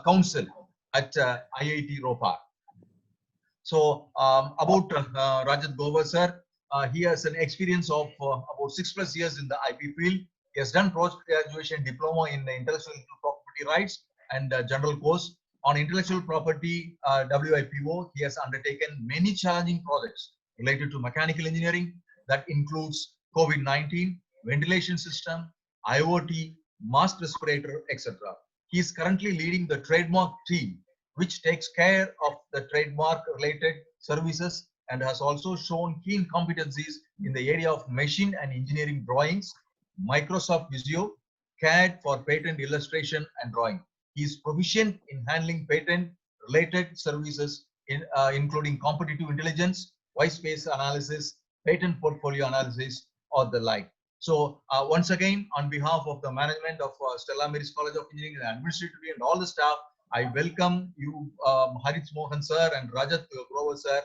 Council at IIT Ropar. So about Rajat Gover sir, he has an experience of about 6+ years in the IP field. He has done post-graduation diploma in intellectual property rights and general course. On intellectual property WIPO, he has undertaken many challenging projects related to mechanical engineering that includes COVID-19, ventilation system, IoT, mask respirator, etc. He is currently leading the trademark team which takes care of the trademark related services and has also shown keen competencies in the area of machine and engineering drawings, Microsoft Visio, CAD for patent illustration and drawing. He is proficient in handling patent related services including competitive intelligence, white space analysis, patent portfolio analysis, or the like. So once again, on behalf of the management of Stella Maris College of Engineering and Administrative and all the staff, I welcome you, Harith Mohan sir and Rajat Grover sir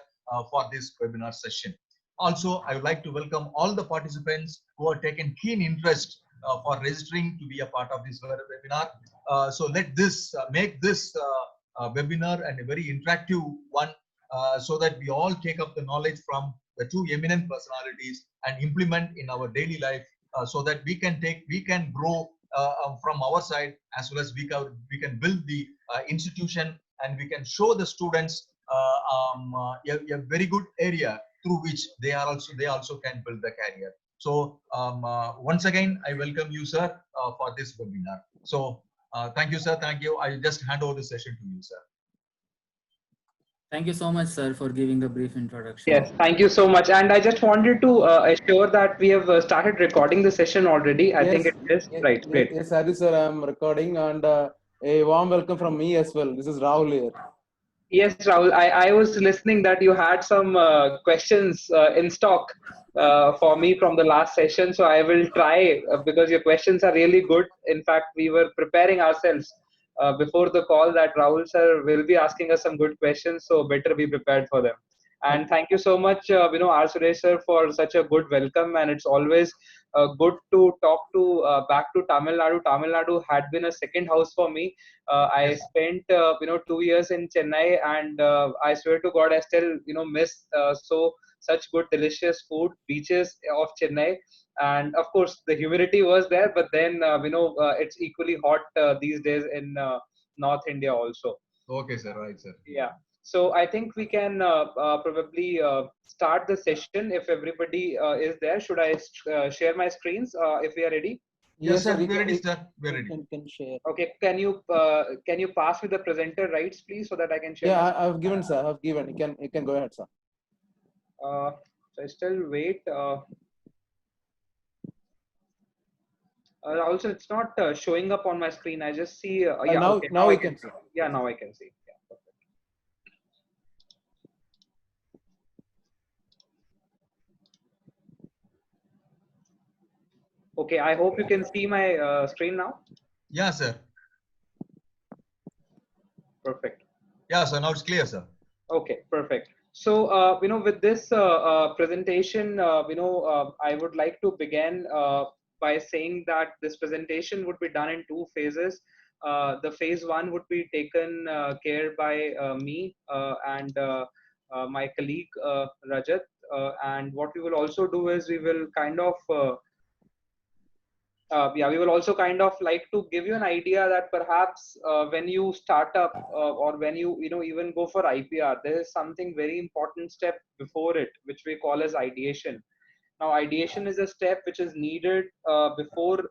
for this webinar session. Also, I would like to welcome all the participants who have taken keen interest for registering to be a part of this webinar. So let this make this webinar and a very interactive one so that we all take up the knowledge from the two eminent personalities and implement in our daily life so that we can grow from our side, as well as we can build the institution and we can show the students a very good area through which they also can build the career. So once again, I welcome you, sir, for this webinar. So thank you, sir. Thank you. I just hand over the session to you, sir. Thank you so much, sir, for giving a brief introduction. Yes, thank you so much. And I just wanted to assure that we have started recording the session already. I think it is. Yes, right, great. Yes, Harith sir, I'm recording, and a warm welcome from me as well. This is Rahul here. Yes, Rahul, I was listening that you had some questions in stock for me from the last session. So I will try because your questions are really good. In fact, we were preparing ourselves before the call that Rahul sir will be asking us some good questions. So better be prepared for them. And thank you so much, R. Suresh sir, for such a good welcome. And it's always good to talk to back to Tamil Nadu. Tamil Nadu had been a second house for me. I spent 2 years in Chennai, and I swear to God, I still miss such good delicious food, beaches of Chennai, and of course the humidity was there. But then it's equally hot these days in North India also. Okay, sir. Right, sir. Yeah. So I think we can probably start the session if everybody is there. Should I share my screens if we are ready? Yes, sir. We're ready, sir. We're ready. Can share. Okay. Can you pass me the presenter rights, please, so that I can share? Yeah, I've given, sir. I've given. You can go ahead, sir. So I still wait. Also, it's not showing up on my screen. I just see. Yeah. Now, okay. now we can see. Yeah. Now I can see. Yeah. Perfect. Okay. I hope you can see my screen now. Yeah, sir. Perfect. Yeah, sir. Now it's clear, sir. Okay. Perfect. So, with this presentation, I would like to begin by saying that this presentation would be done in two phases. The phase one would be taken care by me and my colleague Rajat. And what we will also do is we will kind of we will also kind of like to give you an idea that perhaps when you start up or when you even go for IPR, there is something very important step before it, which we call as ideation. Now, ideation is a step which is needed before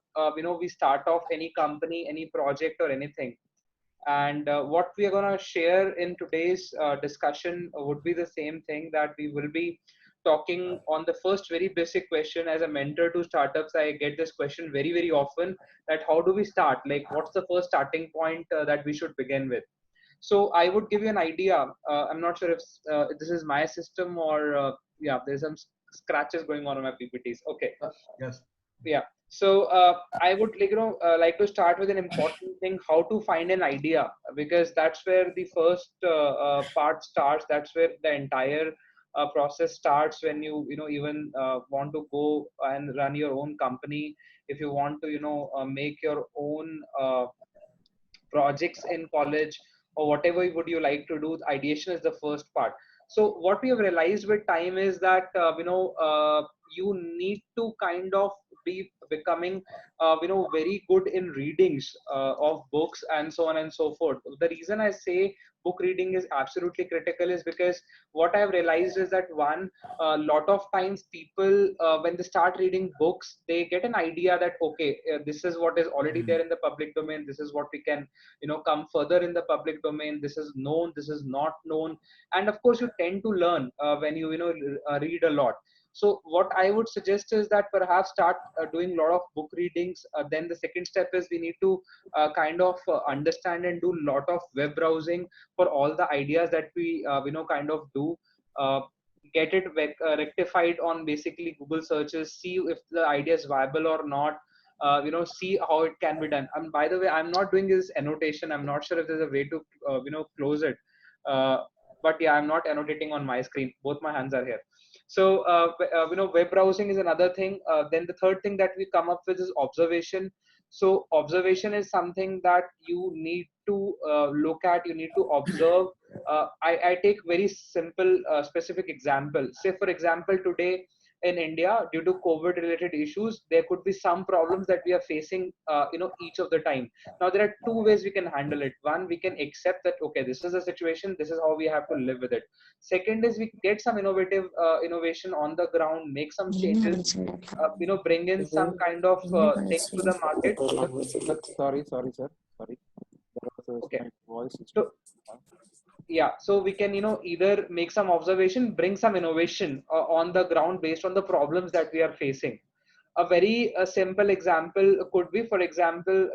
we start off any company, any project, or anything. And what we are going to share in today's discussion would be the same thing, that we will be talking on the first very basic question. As a mentor to startups, I get this question very, very often, that how do we start? Like, what's the first starting point that we should begin with? So I would give you an idea. I'm not sure if this is my system or yeah, there's some scratches going on my PPTs. Okay. Yes. Yeah. So I would like to start with an important thing: how to find an idea, because that's where the first part starts. That's where the entire process starts when you even want to go and run your own company. If you want to make your own projects in college, or whatever would you like to do, ideation is the first part. So what we have realized with time is that you need to kind of be becoming very good in readings of books and so on and so forth. The reason I say book reading is absolutely critical is because what I've realized is that one, a lot of times people when they start reading books, they get an idea that okay, this is what is already there in the public domain, this is what we can come further in the public domain, this is known, this is not known. And of course you tend to learn when you read a lot. So what I would suggest is that perhaps start doing a lot of book readings. Then the second step is we need to kind of understand and do a lot of web browsing for all the ideas that we kind of do. uh, get it rectified on basically Google searches, see if the idea is viable or not. See how it can be done. And by the way, I'm not doing this annotation, I'm not sure if there's a way to close it. uh, but yeah, I'm not annotating on my screen, both my hands are here. So web browsing is another thing. Then the third thing that we come up with is observation. So observation is something that you need to look at, you need to observe. I take very simple specific example. Say for example, today in India, due to COVID related issues, there could be some problems that we are facing each of the time. Now there are two ways we can handle it. One, we can accept that okay, this is the situation, this is how we have to live with it. Second is we get some innovation on the ground, make some changes, bring in some kind of things to the market. Sorry, sir. Sorry. Okay. Voice is So yeah, so we can either make some observation, bring some innovation on the ground based on the problems that we are facing. A very simple example could be, for example,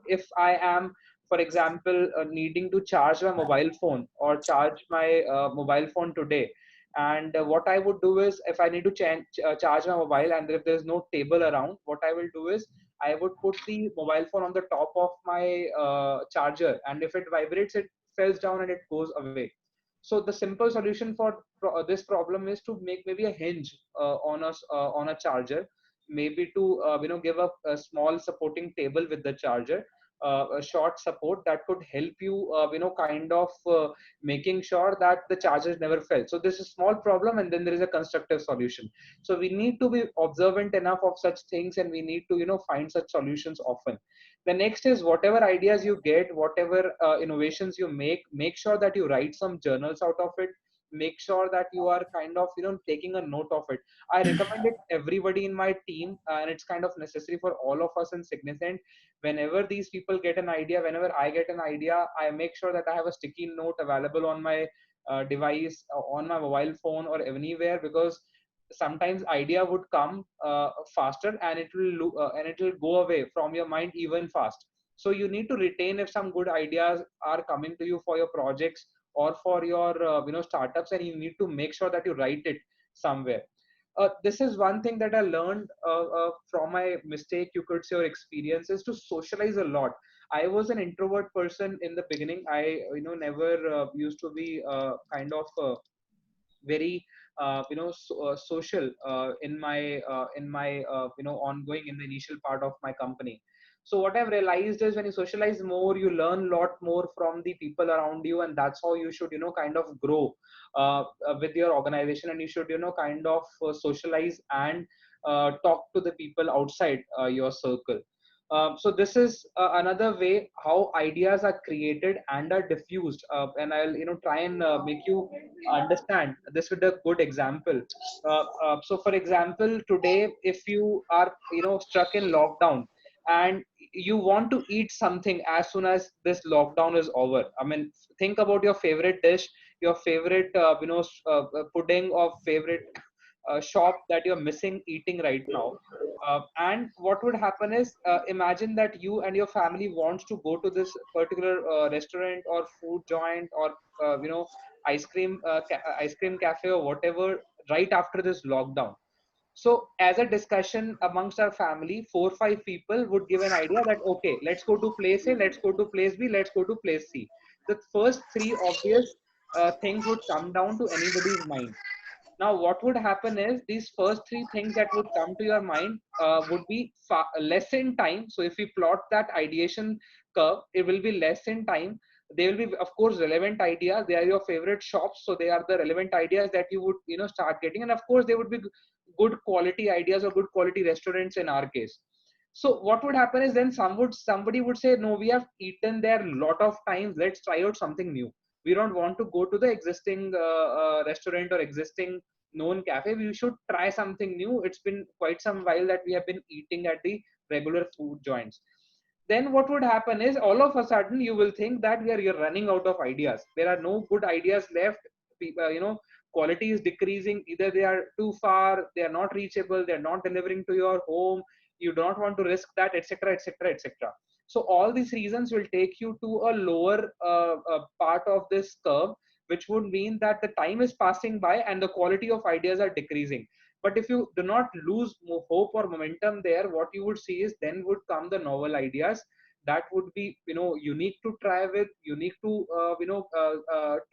if I am, for example, needing to charge my mobile phone or charge my mobile phone today. And what I would do is, if I need to charge my mobile and if there's no table around, what I will do is I would put the mobile phone on the top of my charger, and if it vibrates, it falls down and it goes away. So the simple solution for this problem is to make maybe a hinge on a charger, maybe to give a small supporting table with the charger, a short support that could help you kind of making sure that the charger never fell. So this is a small problem, and then there is a constructive solution. So we need to be observant enough of such things, and we need to find such solutions often. The next is, whatever ideas you get, whatever innovations you make sure that you write some journals out of it. Make sure that you are kind of taking a note of it. I recommend it everybody in my team, and it's kind of necessary for all of us in Significant. Whenever these people get an idea, whenever I get an idea, I make sure that I have a sticky note available on my device, on my mobile phone or anywhere, because sometimes idea would come faster, and it will go away from your mind even fast. So you need to retain if some good ideas are coming to you for your projects or for your startups, and you need to make sure that you write it somewhere. This is one thing that I learned from my mistake, you could say, or experience, is to socialize a lot. I was an introvert person in the beginning. I never used to be kind of very social in my ongoing in the initial part of my company. So what I've realized is, when you socialize more, you learn a lot more from the people around you, and that's how you should kind of grow with your organization. And you should kind of socialize and talk to the people outside your circle. So this is another way how ideas are created and are diffused, and I'll try and make you understand this with a good example. So for example, today, if you are stuck in lockdown and you want to eat something as soon as this lockdown is over, I mean, think about your favorite dish, your favorite pudding, or favorite shop that you're missing eating right now. And what would happen is, imagine that you and your family wants to go to this particular restaurant or food joint, or ice cream cafe or whatever, right after this lockdown. So as a discussion amongst our family, 4 or 5 people would give an idea that okay, let's go to place A, let's go to place B, let's go to place C. The first three obvious things would come down to anybody's mind. Now, what would happen is these first three things that would come to your mind would be less in time. So if we plot that ideation curve, it will be less in time. They will be, of course, relevant ideas. They are your favorite shops, so they are the relevant ideas that you would, start getting. And of course, they would be good quality ideas or good quality restaurants in our case. So what would happen is then somebody would say, no, we have eaten there a lot of times. Let's try out something new. We don't want to go to the existing restaurant or existing known cafe. We should try something new. It's been quite some while that we have been eating at the regular food joints. Then what would happen is all of a sudden you will think that you're running out of ideas. There are no good ideas left. Quality is decreasing. Either they are too far, they are not reachable, they're not delivering to your home. You don't want to risk that, etc., etc., etc. So all these reasons will take you to a lower part of this curve, which would mean that the time is passing by and the quality of ideas are decreasing. But if you do not lose hope or momentum there, what you would see is then would come the novel ideas that would be, unique to try with, unique to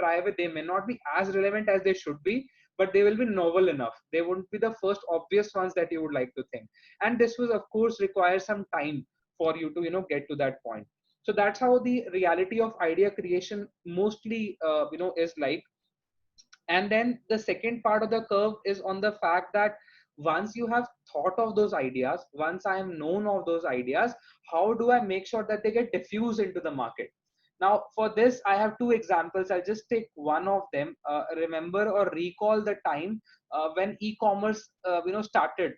try with. They may not be as relevant as they should be, but they will be novel enough. They wouldn't be the first obvious ones that you would like to think. And this will of course require some time for you to get to that point. So that's how the reality of idea creation mostly is like. And then the second part of the curve is on the fact that once you have thought of those ideas, once I am known of those ideas, how do I make sure that they get diffused into the market? Now for this I have two examples. I'll just take one of them. Remember or recall the time when e-commerce started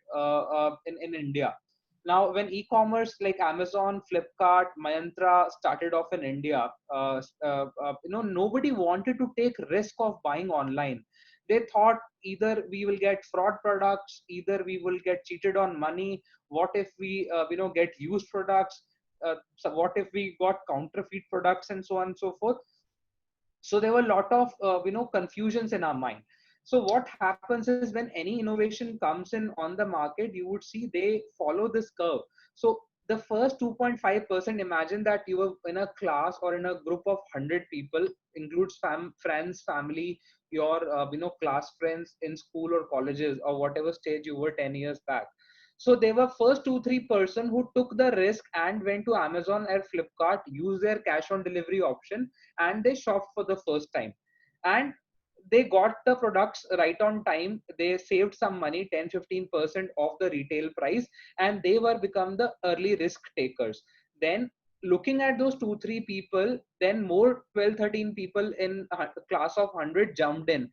in India. Now when e-commerce like Amazon, Flipkart, Myntra started off in India, nobody wanted to take risk of buying online. They thought either we will get fraud products, either we will get cheated on money. What if we get used products? So what if we got counterfeit products, and so on and so forth. So there were a lot of confusions in our mind. So what happens is when any innovation comes in on the market, you would see they follow this curve. So the first 2.5%, imagine that you were in a class or in a group of 100 people, includes friends, family, your class friends in school or colleges or whatever stage you were 10 years back. So they were first 2-3 person who took the risk and went to Amazon or Flipkart, used their cash on delivery option, and they shopped for the first time. And they got the products right on time. They saved some money, 10-15% of the retail price, and they were become the early risk takers. Then looking at those 2-3 people, then more 12-13 people in a class of 100 jumped in,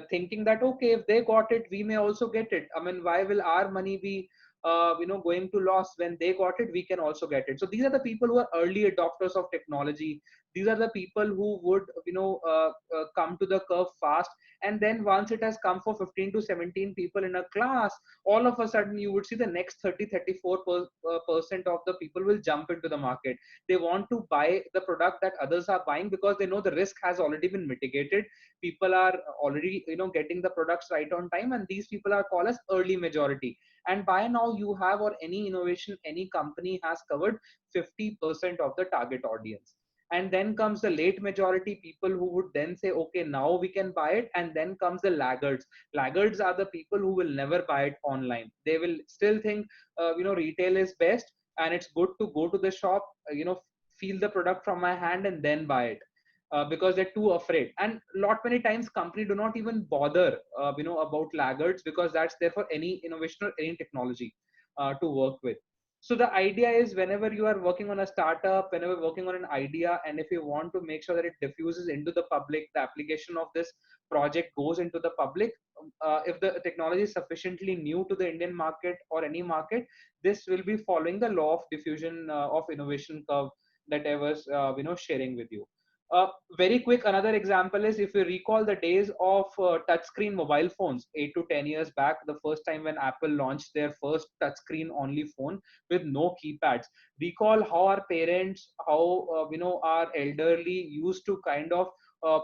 thinking that okay, if they got it, we may also get it. I mean, why will our money be going to loss? When they got it, we can also get it. So these are the people who are early adopters of technology. These are the people who would come to the curve fast. And then once it has come for 15 to 17 people in a class, all of a sudden you would see the next 30-34% of the people will jump into the market. They want to buy the product that others are buying because they know the risk has already been mitigated. People are already getting the products right on time, and these people are called as early majority. And by now you have, or any innovation, any company has covered 50% of the target audience. And then comes the late majority, people who would then say okay, now we can buy it. And then comes the laggards. Laggards are the people who will never buy it online. They will still think retail is best, and it's good to go to the shop, feel the product from my hand and then buy it. Because they're too afraid. And lot many times company do not even bother about laggards, because that's there for any innovation or any technology to work with. So the idea is, whenever you are working on a startup, whenever working on an idea, and if you want to make sure that it diffuses into the public, the application of this project goes into the public, if the technology is sufficiently new to the Indian market or any market, this will be following the law of diffusion of innovation curve that I was sharing with you. Very quick, another example is, if you recall the days of touchscreen mobile phones 8 to 10 years back, the first time when Apple launched their first touchscreen only phone with no keypads. Recall how our parents, how our elderly used to kind of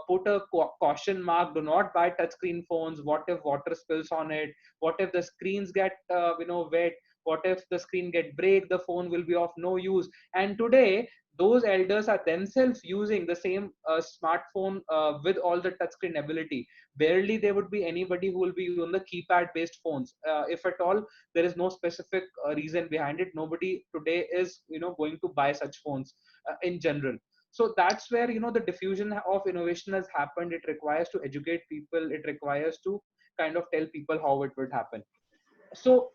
put a caution mark: do not buy touchscreen phones. What if water spills on it? What if the screens get wet? What if the screen get break? The phone will be of no use. And today those elders are themselves using the same smartphone with all the touchscreen ability. Barely there would be anybody who will be on the keypad based phones. If at all, there is no specific reason behind it. Nobody today is, going to buy such phones in general. So that's where, the diffusion of innovation has happened. It requires to educate people. It requires to kind of tell people how it would happen. So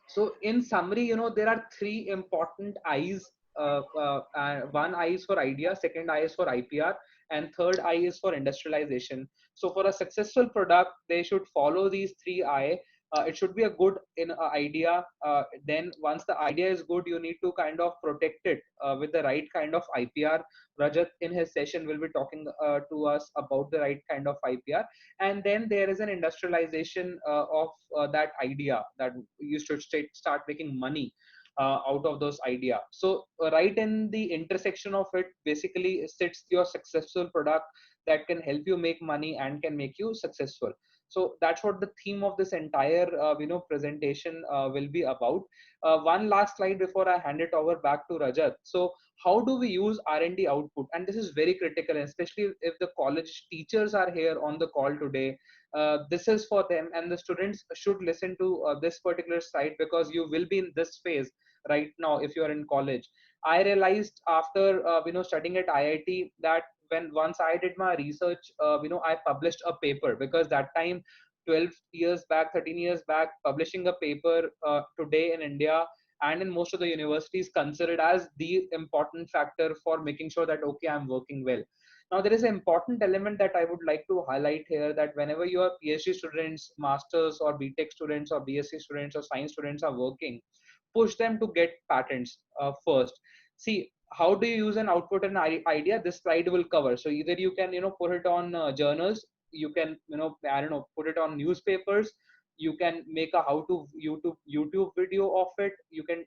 so in summary, there are three important eyes. One eye is for idea, second eye is for IPR, and third eye is for industrialization. So for a successful product, they should follow these three eye. It should be a good idea. Then once the idea is good, you need to kind of protect it with the right kind of IPR. Rajat in his session will be talking to us about the right kind of IPR. And then there is an industrialization of that idea, that you should start making money out of those idea. So right in the intersection of it basically sits your successful product that can help you make money and can make you successful. So that's what the theme of this entire presentation will be about. One last slide before I hand it over back to Rajat. So how do we use R&D output? And this is very critical, especially if the college teachers are here on the call today. This is for them, and the students should listen to this particular slide, because you will be in this phase right now if you are in college. I realized after studying at IIT that when once I did my research, I published a paper, because that time 12 years back, 13 years back, publishing a paper today in India and in most of the universities considered as the important factor for making sure that okay, I'm working well. Now there is an important element that I would like to highlight here, that whenever your PhD students, masters or BTech students or BSc students or science students are working, push them to get patents first. See, how do you use an output and idea? This slide will cover. So either you can put it on journals, you can I don't know, put it on newspapers, you can make a how to YouTube video of it, you can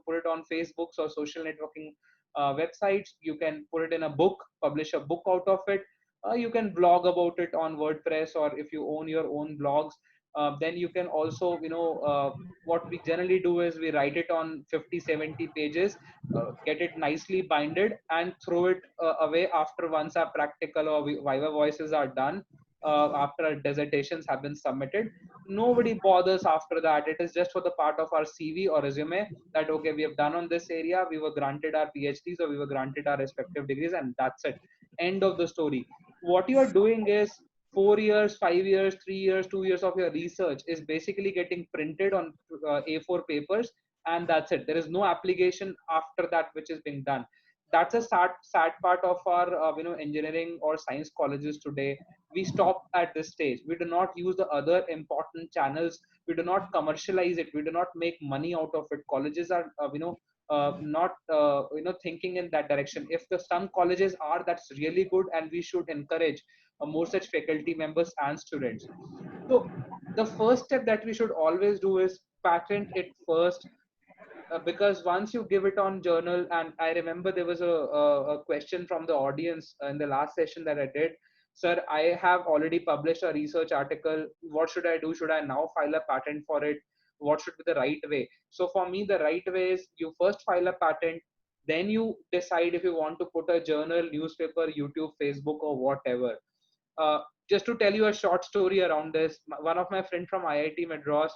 put it on Facebooks or social networking websites, you can put it in a book, publish a book out of it, you can blog about it on WordPress, or if you own your own blogs, then you can also what we generally do is we write it on 50-70 pages, get it nicely binded and throw it away after once our practical or viva voices are done, after our dissertations have been submitted. Nobody bothers after that. It is just for the part of our CV or resume, that okay, we have done on this area, we were granted our PhDs or we were granted our respective degrees, and that's it. End of the story. What you are doing is 4 years, 5 years, 3 years, 2 years of your research is basically getting printed on A4 papers, and that's it. There is no application after that which is being done. That's a sad part of our engineering or science colleges today. We stop at this stage. We do not use the other important channels. We do not commercialize it. We do not make money out of it. Colleges are not thinking in that direction. If the some colleges are, that's really good, and we should encourage more such faculty members and students. So the first step that we should always do is patent it first, because once you give it on journal, and I remember there was a question from the audience in the last session that I did. Sir, I have already published a research article. What should I do? Should I now file a patent for it? What should be the right way? So for me, the right way is you first file a patent, then you decide if you want to put a journal, newspaper, YouTube, Facebook, or whatever. Uh, just to tell you a short story around this, one of my friends from IIT Madras,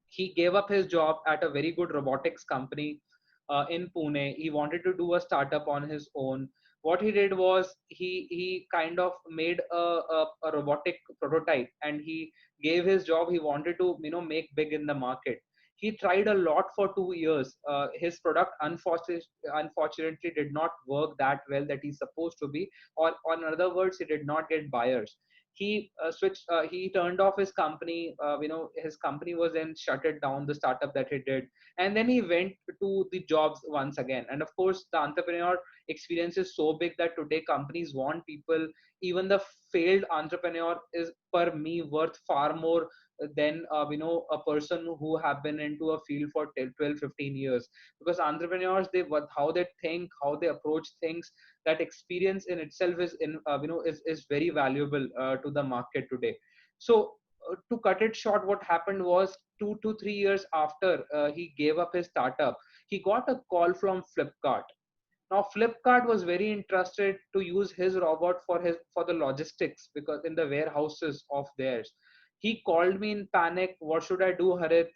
he gave up his job at a very good robotics company in Pune. He wanted to do a startup on his own. What he did was he kind of made a robotic prototype, and he gave his job. He wanted to make big in the market. He tried a lot for 2 years. His product unfortunately did not work that well that he's supposed to be, or in other words, he did not get buyers. He switched, he turned off his company. His company was then shutted down, the startup that he did, and then he went to the jobs once again. And of course the entrepreneur experience is so big that today companies want people. Even the failed entrepreneur is per me worth far more than a person who have been into a field for 10, 12, 15 years, because entrepreneurs, they what how they think, how they approach things, that experience in itself is is very valuable to the market today. So to cut it short, what happened was 2 to 3 years after he gave up his startup, he got a call from Flipkart. Now Flipkart was very interested to use his robot for the logistics, because in the warehouses of theirs. He called me in panic. What should I do, Harit?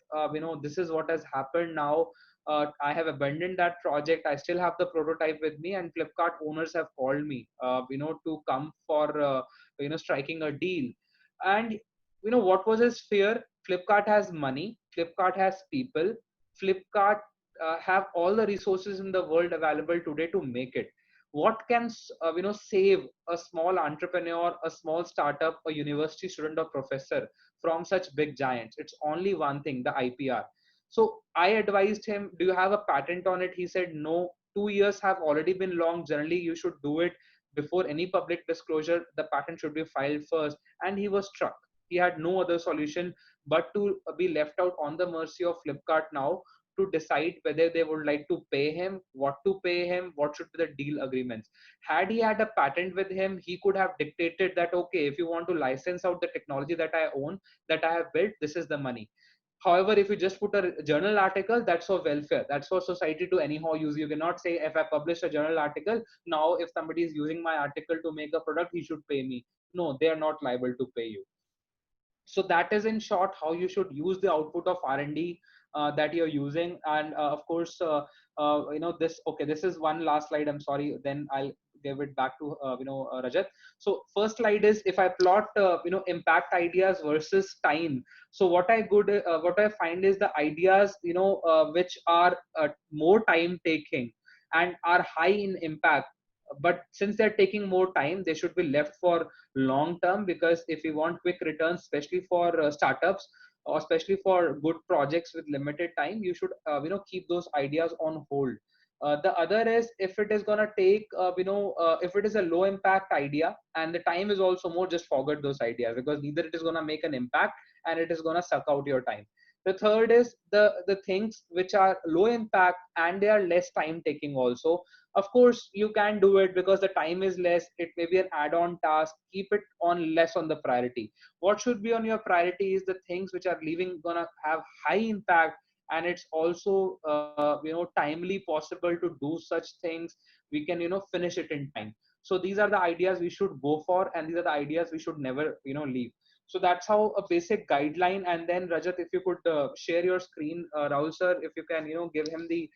This is what has happened now. I have abandoned that project. I still have the prototype with me, and Flipkart owners have called me, to come for, striking a deal. And what was his fear? Flipkart has money. Flipkart has people. Flipkart have all the resources in the world available today to make it. What can save a small entrepreneur, a small startup, a university student or professor from such big giants? It's only one thing, the IPR. So I advised him, do you have a patent on it? He said no. 2 years have already been long. Generally you should do it before any public disclosure. The patent should be filed first. And he was struck. He had no other solution but to be left out on the mercy of Flipkart now, to decide whether they would like to pay him, what to pay him, what should be the deal agreements. Had he had a patent with him, he could have dictated that, okay, if you want to license out the technology that I own, that I have built, this is the money. However, if you just put a journal article, that's for welfare. That's for society to anyhow use. You cannot say, if I publish a journal article, now if somebody is using my article to make a product, he should pay me. No, they are not liable to pay you. So that is in short how you should use the output of R&D that you're using. And of course, this is one last slide. I'm sorry. Then I'll give it back to Rajat. So first slide is, if I plot impact ideas versus time. So what I find is the ideas which are more time taking and are high in impact, but since they're taking more time, they should be left for long term, because if we want quick returns, especially for startups, or especially for good projects with limited time, you should keep those ideas on hold. The other is, if it is going to take if it is a low impact idea and the time is also more, just forget those ideas, because neither it is going to make an impact and it is going to suck out your time. The third is the things which are low impact and they are less time taking also. Of course you can do it because the time is less. It may be an add-on task. Keep it on less on the priority. What should be on your priority is the things which are gonna have high impact, and it's also timely possible to do such things. We can finish it in time. So these are the ideas we should go for, and these are the ideas we should never leave. So that's how a basic guideline. And then Rajat, if you could share your screen, Rahul sir, if you can give him the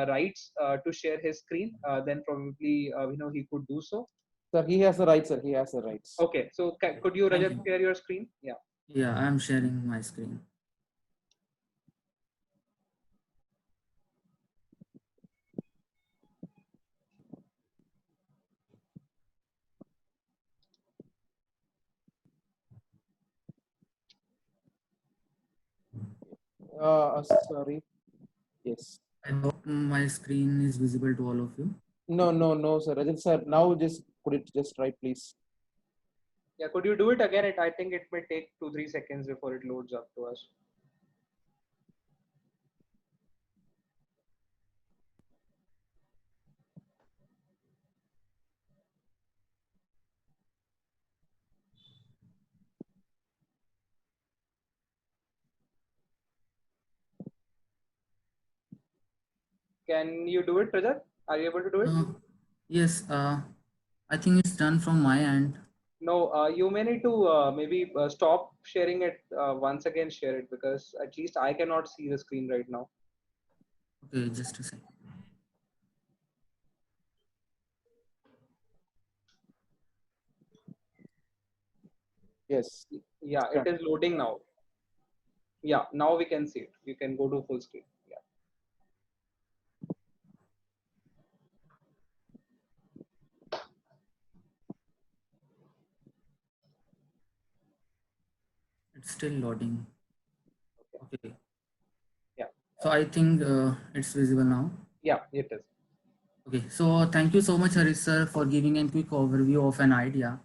rights to share his screen, then probably he could do so. Sir, he has the rights, sir. He has the rights. Okay, so could you, Rajat, share your screen? Yeah. Yeah, I'm sharing my screen. Sorry. Yes. I hope my screen is visible to all of you. No, sir. Rajat sir, now could it just try, please? Yeah, could you do it again? I think it may take 2-3 seconds before it loads up to us. Can you do it, Rajat? Are you able to do it? Yes, I think it's done from my end. No, you may need to maybe stop sharing it, once again share it, because at least I cannot see the screen right now. Okay, just a second. Yes. Yeah, it is loading now. Yeah, now we can see it. You can go to full screen. Yeah. It's still loading. Okay. Yeah. So I think it's visible now. Yeah, it is. Okay, so thank you so much, Harit sir, for giving a quick overview of an idea.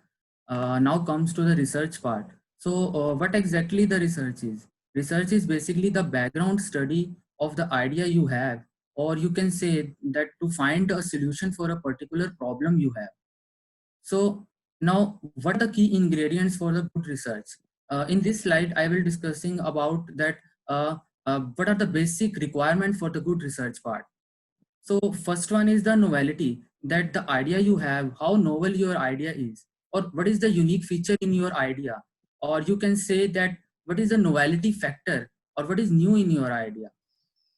Now comes to the research part. So what exactly the research is? Research is basically the background study of the idea you have, or you can say that to find a solution for a particular problem you have. So now, what are the key ingredients for the good research? In this slide, I will discussing about that what are the basic requirements for the good research part. So first one is the novelty, that the idea you have, how novel your idea is, or what is the unique feature in your idea, or you can say that what is the novelty factor, or what is new in your idea.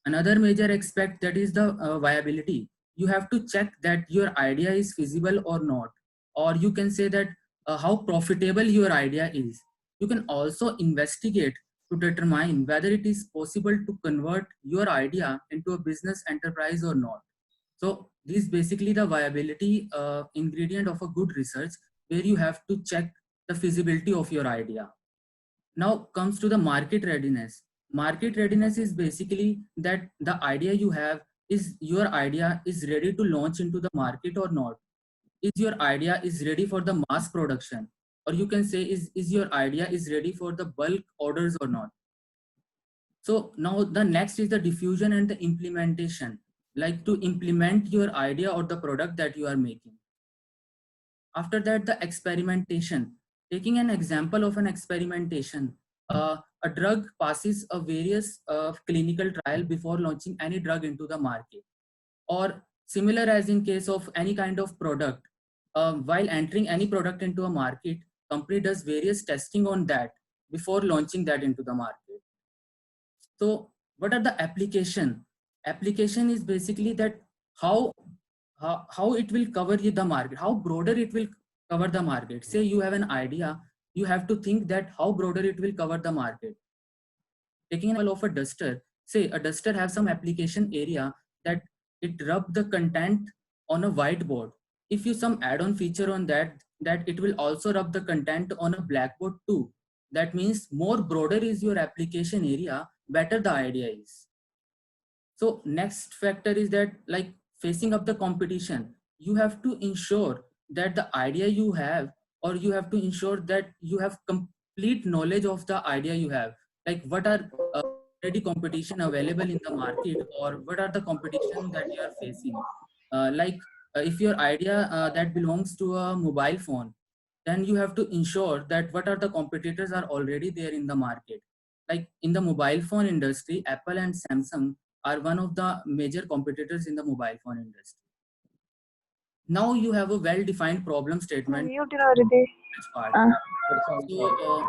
Another major aspect, that is the viability. You have to check that your idea is feasible or not, or you can say that how profitable your idea is. You can also investigate to determine whether it is possible to convert your idea into a business enterprise or not. So this is basically the viability ingredient of a good research, where you have to check the feasibility of your idea. Now comes to the market readiness. Market readiness is basically that the idea you have, is your idea is ready to launch into the market or not. Is your idea is ready for the mass production, or you can say is your idea is ready for the bulk orders or not. So now the next is the diffusion and the implementation, like to implement your idea or the product that you are making. After that, the experimentation. Taking an example of an experimentation, a drug passes a various clinical trial before launching any drug into the market. Or similar as in case of any kind of product, while entering any product into a market, company does various testing on that before launching that into the market. So what are the application? Application is basically that how how it will cover the market, how broader it will cover the market. Say you have an idea, you have to think that how broader it will cover the market. Taking an example of a duster, say a duster has some application area that it rub the content on a whiteboard. If you some add-on feature on that, that it will also rub the content on a blackboard too. That means more broader is your application area, better the idea is. So next factor is that, like, facing up the competition, you have to ensure that the idea you have, or you have to ensure that you have complete knowledge of the idea you have. Like what are already competition available in the market, or what are the competition that you are facing. If your idea that belongs to a mobile phone, then you have to ensure that what are the competitors are already there in the market. Like in the mobile phone industry, Apple and Samsung are one of the major competitors in the mobile phone industry. Now you have a well-defined problem statement part. So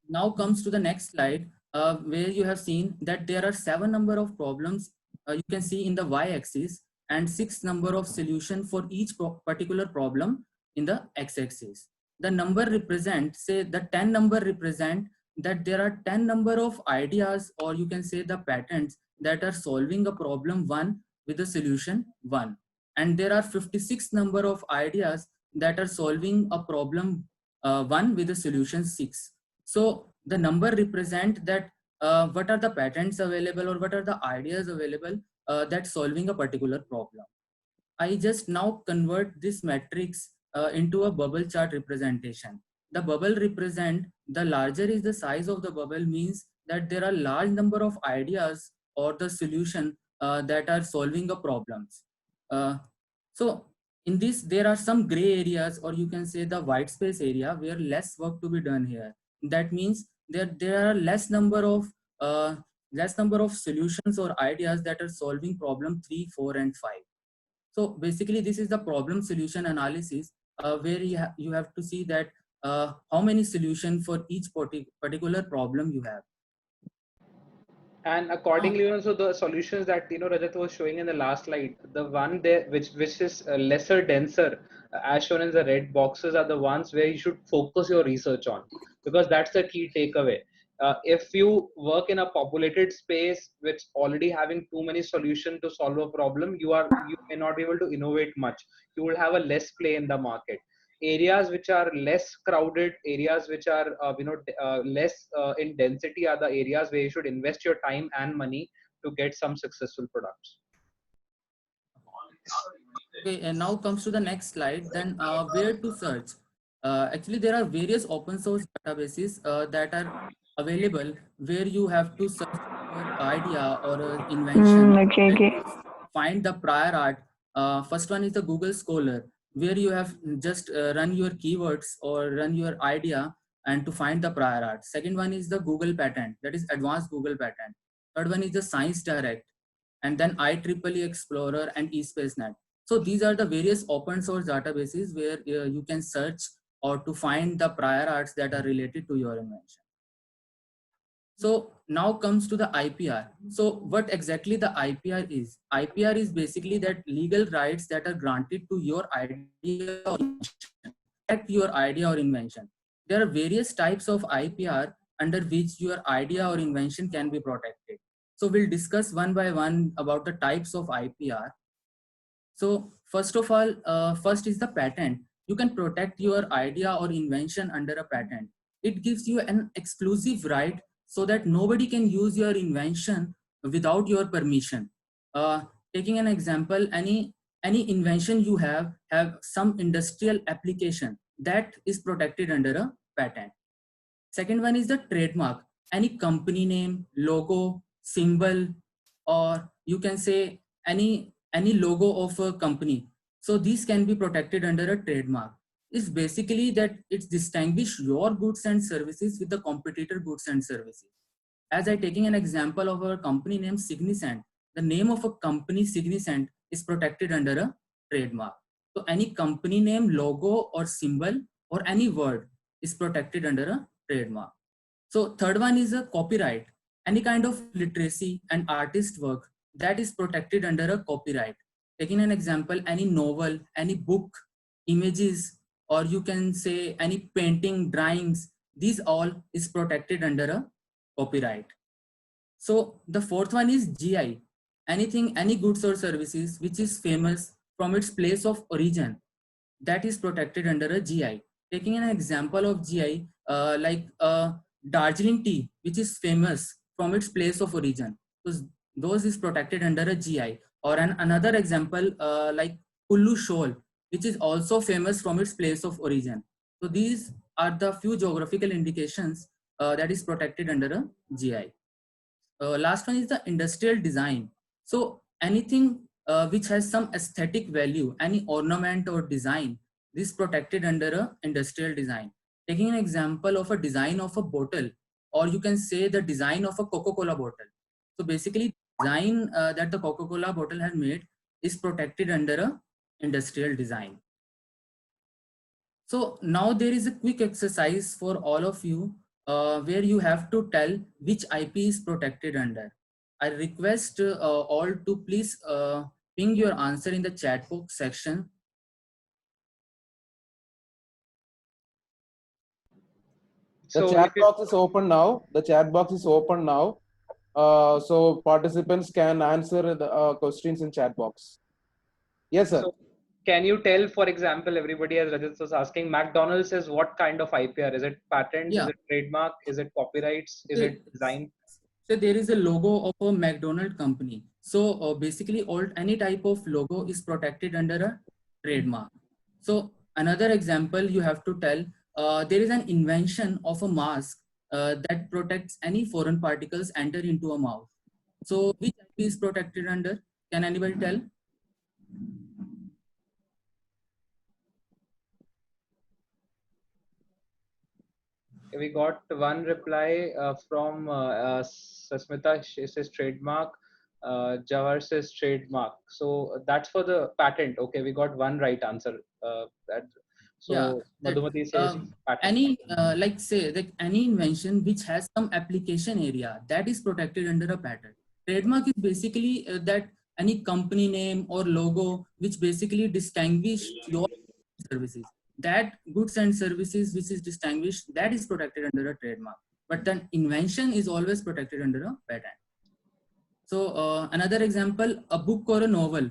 now comes to the next slide, where you have seen that there are 7 number of problems you can see in the y-axis, and 6 number of solution for each particular problem in the x-axis. The number represent, say the 10 number represent that there are 10 number of ideas, or you can say the patents that are solving a problem 1 with a solution 1, and there are 56 number of ideas that are solving a problem 1 with a solution 6. So the number represent that what are the patents available, or what are the ideas available that solving a particular problem. I just now convert this matrix into a bubble chart representation. The bubble represent, the larger is the size of the bubble, means that there are large number of ideas or the solution that are solving a problems. So in this, there are some gray areas, or you can say the white space area, where less work to be done here. That means there are less number of solutions or ideas that are solving problem 3, 4, and 5. So basically, this is the problem solution analysis, where you have to see that how many solutions for each particular problem you have. And accordingly, so the solutions that Rajat was showing in the last slide, the one there which is lesser denser, as shown in the red boxes, are the ones where you should focus your research on, because that's the key takeaway. If you work in a populated space which already having too many solutions to solve a problem, you may not be able to innovate much. You will have a less play in the market. Areas which are less crowded, areas which are less in density, are the areas where you should invest your time and money to get some successful products. Okay, and now comes to the next slide. Then where to search? Actually, there are various open source databases that are available, where you have to search for idea or invention. Okay. Find the prior art. First one is the Google Scholar, where you have just run your keywords or run your idea and to find the prior art. Second one is the Google patent, that is advanced Google patent. Third one is the Science Direct. and then IEEE Explorer and eSpaceNet. So these are the various open source databases where you can search or to find the prior arts that are related to your invention. So now comes to the IPR. So what exactly the IPR is? IPR is basically that legal rights that are granted to your idea or invention. Protect your idea or invention. There are various types of IPR under which your idea or invention can be protected. So we'll discuss one by one about the types of IPR. So first of all, first is the patent. You can protect your idea or invention under a patent. It gives you an exclusive right so that nobody can use your invention without your permission. Taking an example, any invention you have some industrial application that is protected under a patent. Second one is the trademark. Any company name, logo, symbol, or you can say any logo of a company. So these can be protected under a trademark. It's basically that it's distinguish your goods and services with the competitor goods and services. As I taking an example of our company name Signisant, the name of a company Signisant is protected under a trademark. So any company name, logo or symbol or any word is protected under a trademark. So third one is a copyright. Any kind of literacy and artist work that is protected under a copyright. Taking an example, any novel, any book, images, or you can say any painting, drawings, these all is protected under a copyright. So the fourth one is GI. Anything, any goods or services which is famous from its place of origin, that is protected under a GI. Taking an example of GI, like Darjeeling tea, which is famous from its place of origin. So those is protected under a GI. Or another example, like Kullu Shoal, which is also famous from its place of origin. So these are the few geographical indications that is protected under a GI. Last one is the industrial design. So anything which has some aesthetic value, any ornament or design, this is protected under a industrial design. Taking an example of a design of a bottle, or you can say the design of a Coca-Cola bottle. So basically, design that the Coca-Cola bottle has made is protected under a industrial design. So now there is a quick exercise for all of you where you have to tell which IP is protected under. I request all to please ping your answer in the chat box section. The chat box is open now. The chat box is open now. So participants can answer the questions in chat box. Yes, sir. So can you tell, for example, everybody, as Rajat was asking, McDonald's is what kind of IPR? Is it patent? Yeah. Is it trademark? Is it copyrights? Is it design? So there is a logo of a McDonald's company. So basically any type of logo is protected under a trademark. So another example you have to tell, there is an invention of a mask that protects any foreign particles enter into a mouth. So which IP is protected under? Can anybody tell? We got one reply from Sasmita. She says trademark. Jawar says trademark. So that's for the patent. Okay, we got one right answer. So Madhumati says patent. Any like say like any invention which has some application area that is protected under a patent. Trademark is basically that any company name or logo which basically distinguish your services. That goods and services which is distinguished, that is protected under a trademark. But then invention is always protected under a patent. So another example, a book or a novel.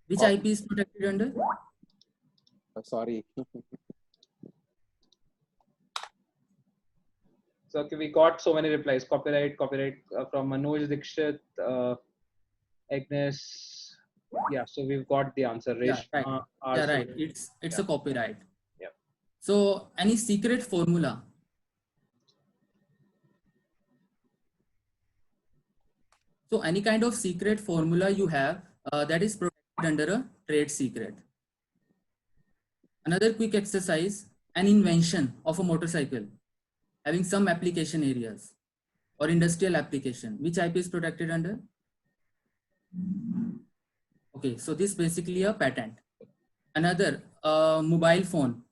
Which IP is protected under? Sorry. So okay, we got so many replies. Copyright from Manoj Dikshit, Agnes. Yeah, so we've got the answer. Yeah, right. Right. It's a copyright. Yeah. So any secret formula? So any kind of secret formula you have that is protected under a trade secret. Another quick exercise, an invention of a motorcycle. having some application areas or industrial application. Which IP is protected under? Okay, so this is basically a patent. Another, mobile phone.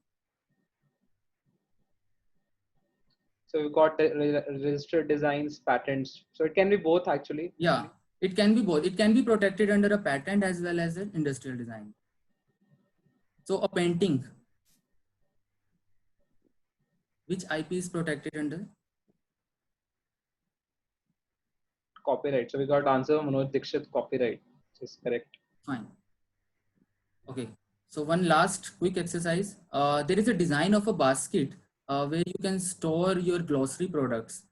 So we've got registered designs, patents. So it can be both actually. Yeah, it can be both. It can be protected under a patent as well as an industrial design. So a painting, which IP is protected under? Copyright. So we got answer Manoj Dixit, copyright, which is correct. Fine. Okay. So one last quick exercise. There is a design of a basket where you can store your glossary products.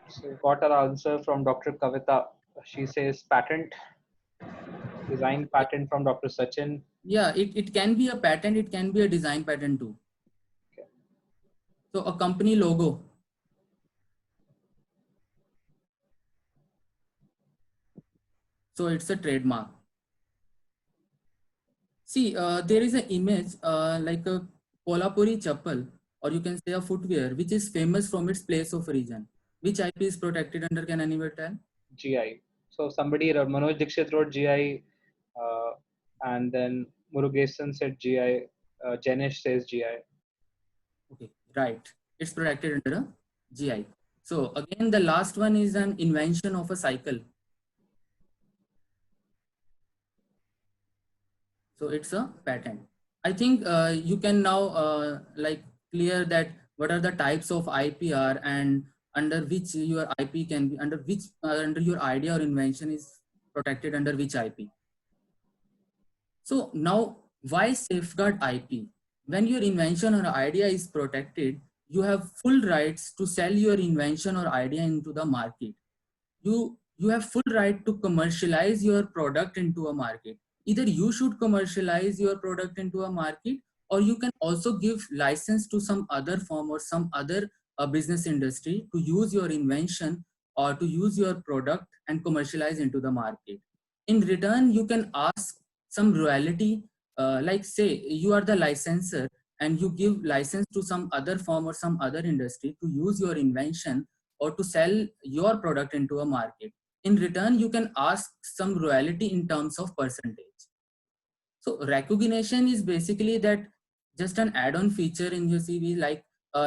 So we got our answer from Dr. Kavita. She says patent, design patent from Dr. Sachin. Yeah, it can be a patent. It can be a design patent too. Okay. So a company logo. So it's a trademark. See, there is an image like a Kolhapuri chappal, or you can say a footwear, which is famous from its place of origin. Which IP is protected under? Can anyone tell? GI. So somebody, Manoj Dixit wrote GI, and then Murugesan said GI. Jenish says GI. Okay, right. It's protected under a GI. So again, the last one is an invention of a cycle. So it's a patent. I think you can now like clear that what are the types of IPR and under which your IP can be, under which under your idea or invention is protected under which IP. So now, why safeguard IP? When your invention or idea is protected, you have full rights to sell your invention or idea into the market. You have full right to commercialize your product into a market. Either you should commercialize your product into a market, or you can also give license to some other firm or some other business industry to use your invention or to use your product and commercialize into the market. In return, you can ask some royalty, like say you are the licensor and you give license to some other firm or some other industry to use your invention or to sell your product into a market. In return, you can ask some royalty in terms of percentage. So recognition is basically that just an add-on feature in your CV, like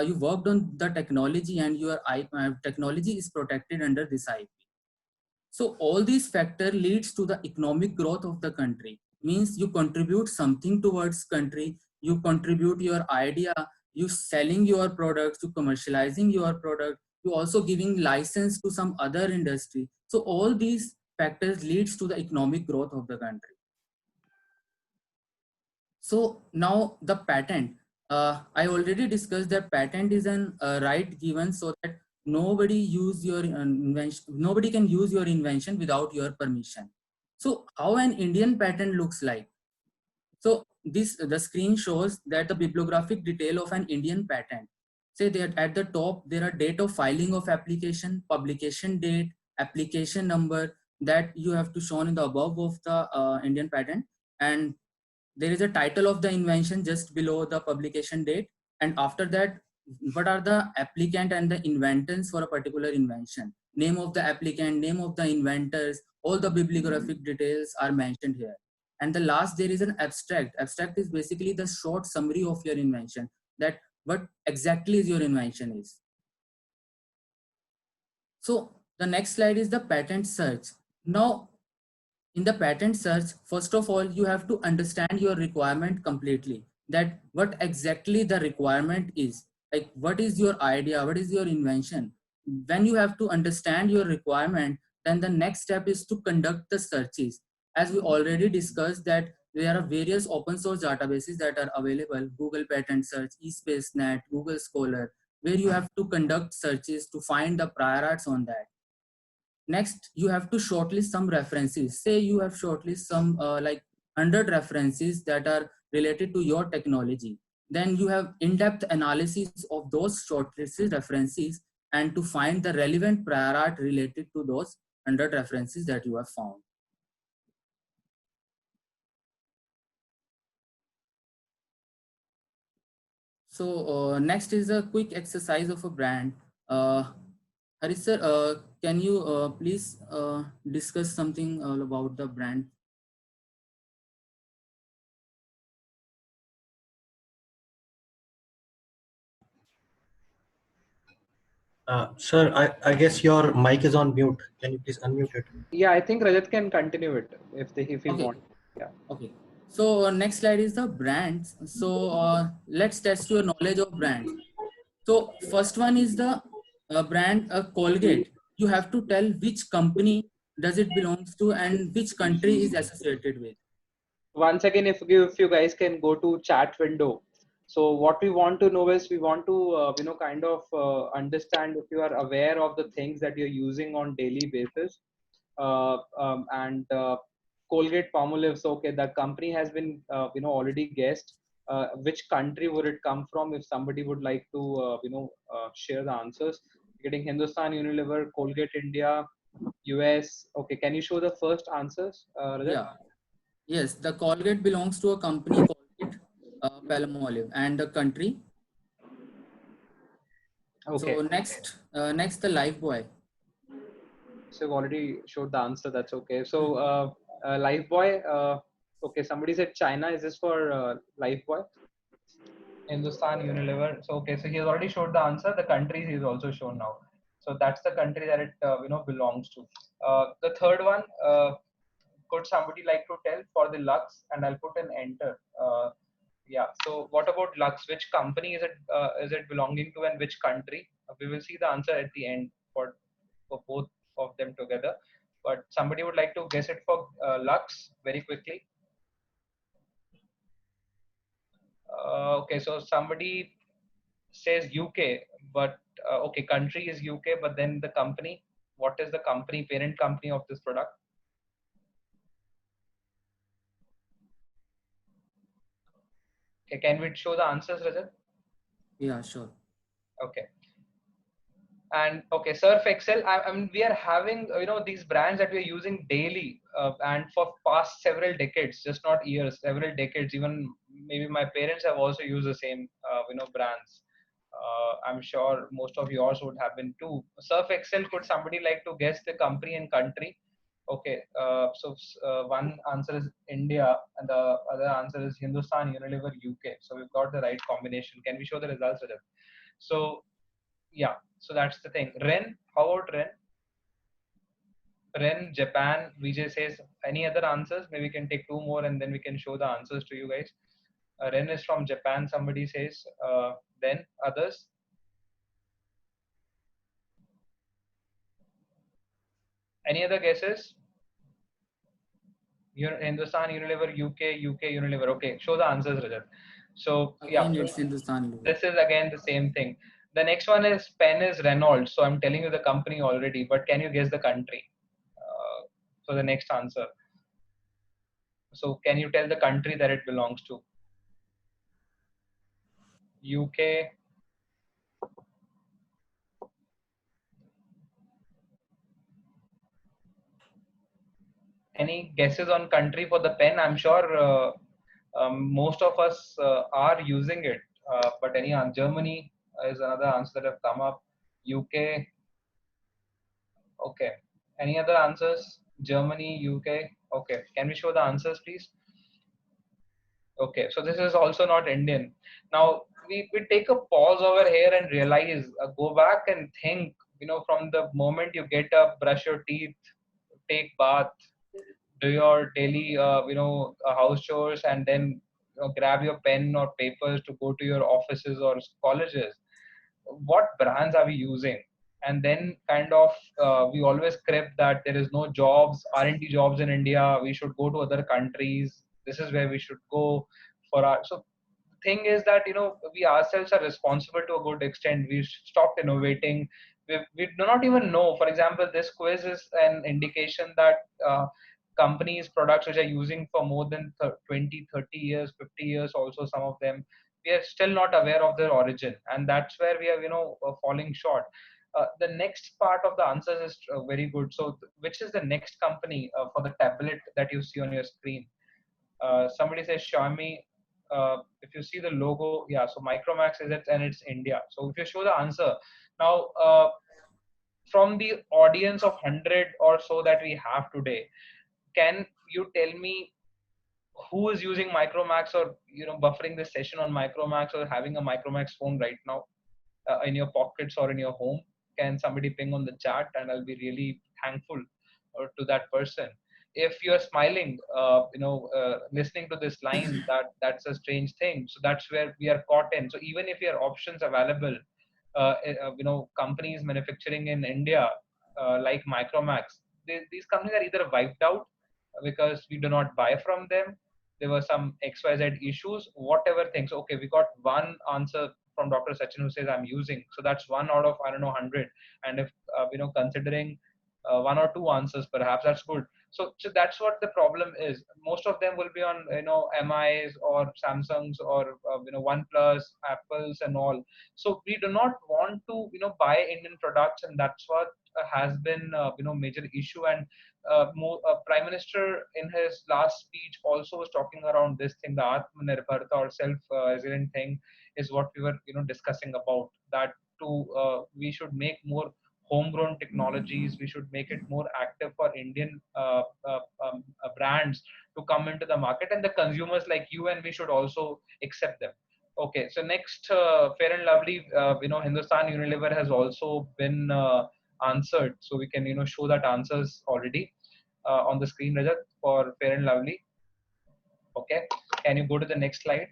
you worked on the technology and your technology is protected under this IP. So all these factor leads to the economic growth of the country. Means you contribute something towards country, you contribute your idea, you selling your products, to commercializing your product, you also giving license to some other industry. So all these factors leads to the economic growth of the country. So now the patent, I already discussed that patent is an right given so that nobody use your invention, nobody can use your invention without your permission. So how an Indian patent looks like? So the screen shows that the bibliographic detail of an Indian patent. Say that at the top there are date of filing of application, publication date, application number that you have to show in the above of the Indian patent, and there is a title of the invention just below the publication date, and after that what are the applicant and the inventors for a particular invention, name of the applicant, name of the inventors, all the bibliographic details are mentioned here. And the last there is an abstract is basically the short summary of your invention, that what exactly is your invention is. So the next slide is the patent search. Now in the patent search, first of all, you have to understand your requirement completely, that what exactly the requirement is, like what is your idea, what is your invention. When you have to understand your requirement, then the next step is to conduct the searches. As we already discussed that there are various open source databases that are available, Google Patent Search, eSpaceNet, Google Scholar, where you have to conduct searches to find the prior arts on that. Next, you have to shortlist some references. Say you have shortlist some like 100 references that are related to your technology. Then you have in-depth analysis of those shortlisted references and to find the relevant prior art related to those 100 references that you have found. So next is a quick exercise of a brand. Haris sir, can you please discuss something about the brand? Sir, I guess your mic is on mute. Can you please unmute it? Yeah, I think Rajat can continue it if he Okay. want. Yeah. Okay. So next slide is the brands. So let's test your knowledge of brands. So first one is the brand Colgate. You have to tell which company does it belongs to and which country is associated with. Once again, if you guys can go to chat window. So what we want to know is we want to kind of understand if you are aware of the things that you're using on daily basis. And Colgate Palmolive. So okay, that company has been already guessed. Which country would it come from? If somebody would like to share the answers, getting Hindustan Unilever, Colgate India, US. Okay, can you show the first answers, Rajat? Yeah. Yes, the Colgate belongs to a company Colgate Palmolive and the country. Okay. So next the Lifebuoy. So you've already showed the answer. That's okay. So Lifebuoy. Okay, somebody said China. Is this for Lifebuoy? Hindustan Unilever. So okay, so he has already showed the answer. The countries he's also shown now. So that's the country that it belongs to. The third one. Could somebody like to tell for the Lux? And I'll put an enter. Yeah. So what about Lux? Which company is it belonging to, and which country? We will see the answer at the end for both of them together. But somebody would like to guess it for Lux very quickly. Okay, so somebody says UK, but okay, country is UK, but then the company. What is the company, parent company of this product? Okay, can we show the answers, Rajat? Yeah, sure. Okay. And okay, Surf Excel. I mean, we are having these brands that we are using daily, and for past several decades, just not years, several decades. Even maybe my parents have also used the same brands. I'm sure most of yours would have been too. Surf Excel. Could somebody like to guess the company and country? Okay, so one answer is India, and the other answer is Hindustan Unilever UK. So we've got the right combination. Can we show the results, Rajat? So yeah, so that's the thing. Ren, how about Ren? Ren, Japan. Vijay says any other answers? Maybe we can take two more and then we can show the answers to you guys. Ren is from Japan. Somebody says. Then others. Any other guesses? Hindustan Unilever, UK Unilever. Okay, show the answers, Rajat. So Again, yeah, it's Hindustan Unilever. this is again the same thing. The next one is pen is Renault. So I'm telling you the company already, but can you guess the country? So the next answer. So can you tell the country that it belongs to? UK. Any guesses on country for the pen? I'm sure most of us are using it. But any Germany is another answer that have come up. UK. Okay. Any other answers? Germany, UK. Okay. Can we show the answers, please? Okay. So this is also not Indian. Now we take a pause over here and realize, go back and think, from the moment you get up, brush your teeth, take bath, do your daily house chores, and then grab your pen or papers to go to your offices or colleges. What brands are we using? And then kind of we always script that there is no jobs, R&D jobs in India, we should go to other countries, this is where we should go for our. So thing is that we ourselves are responsible to a good extent. We stopped innovating. We do not even know. For example, this quiz is an indication that companies products which are using for more than 20 30 years, 50 years also, some of them, we are still not aware of their origin, and that's where we are falling short. The next part of the answers is very good. So which is the next company for the tablet that you see on your screen? Somebody says Xiaomi. if you see the logo, yeah, so Micromax is it, and it's India. So if you show the answer now, from the audience of 100 or so that we have today, can you tell me who is using Micromax, or buffering this session on Micromax, or having a Micromax phone right now in your pockets or in your home? Can somebody ping on the chat, and I'll be really thankful to that person. If you're smiling, listening to this line, that's a strange thing. So that's where we are caught in. So even if your options available, companies manufacturing in India, like Micromax, these companies are either wiped out because we do not buy from them. There were some XYZ issues, whatever things. Okay, we got one answer from Dr. Sachin who says I'm using. So that's one out of, I don't know, 100. And if, considering one or two answers, perhaps that's good. So that's what the problem is. Most of them will be on, MIs or Samsungs or, OnePlus, Apples and all. So we do not want to, buy Indian products. And that's what has been, major issue. And Prime Minister in his last speech also was talking around this thing, the Atmanirbharta or self-resilient thing is what we were discussing about, that we should make more homegrown technologies, we should make it more active for Indian brands to come into the market, and the consumers like you and we should also accept them. Okay, so next, Fair and Lovely, Hindustan Unilever has also been answered, so we can show that answers already on the screen, Rajat, for Fair and Lovely. Okay, can you go to the next slide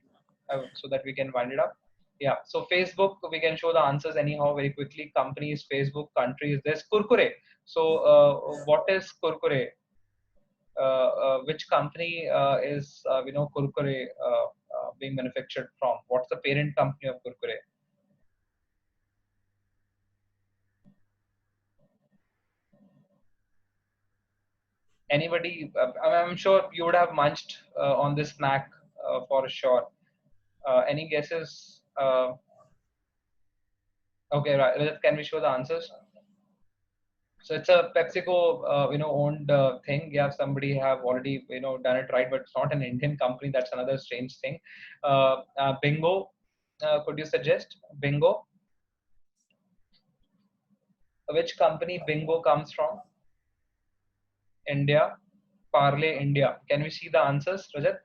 so that we can wind it up? Yeah, so Facebook, we can show the answers anyhow very quickly. Companies, Facebook, countries, there's Kurkure. So what is Kurkure? Which company is Kurkure being manufactured from? What's the parent company of Kurkure? Anybody? I'm sure you would have munched on this snack for sure. Any guesses? Okay, right. Can we show the answers? So it's a PepsiCo, owned thing. Yeah, somebody have already, done it right, but it's not an Indian company. That's another strange thing. Bingo, could you suggest Bingo? Which company Bingo comes from? India. Parle India. Can we see the answers, Rajat?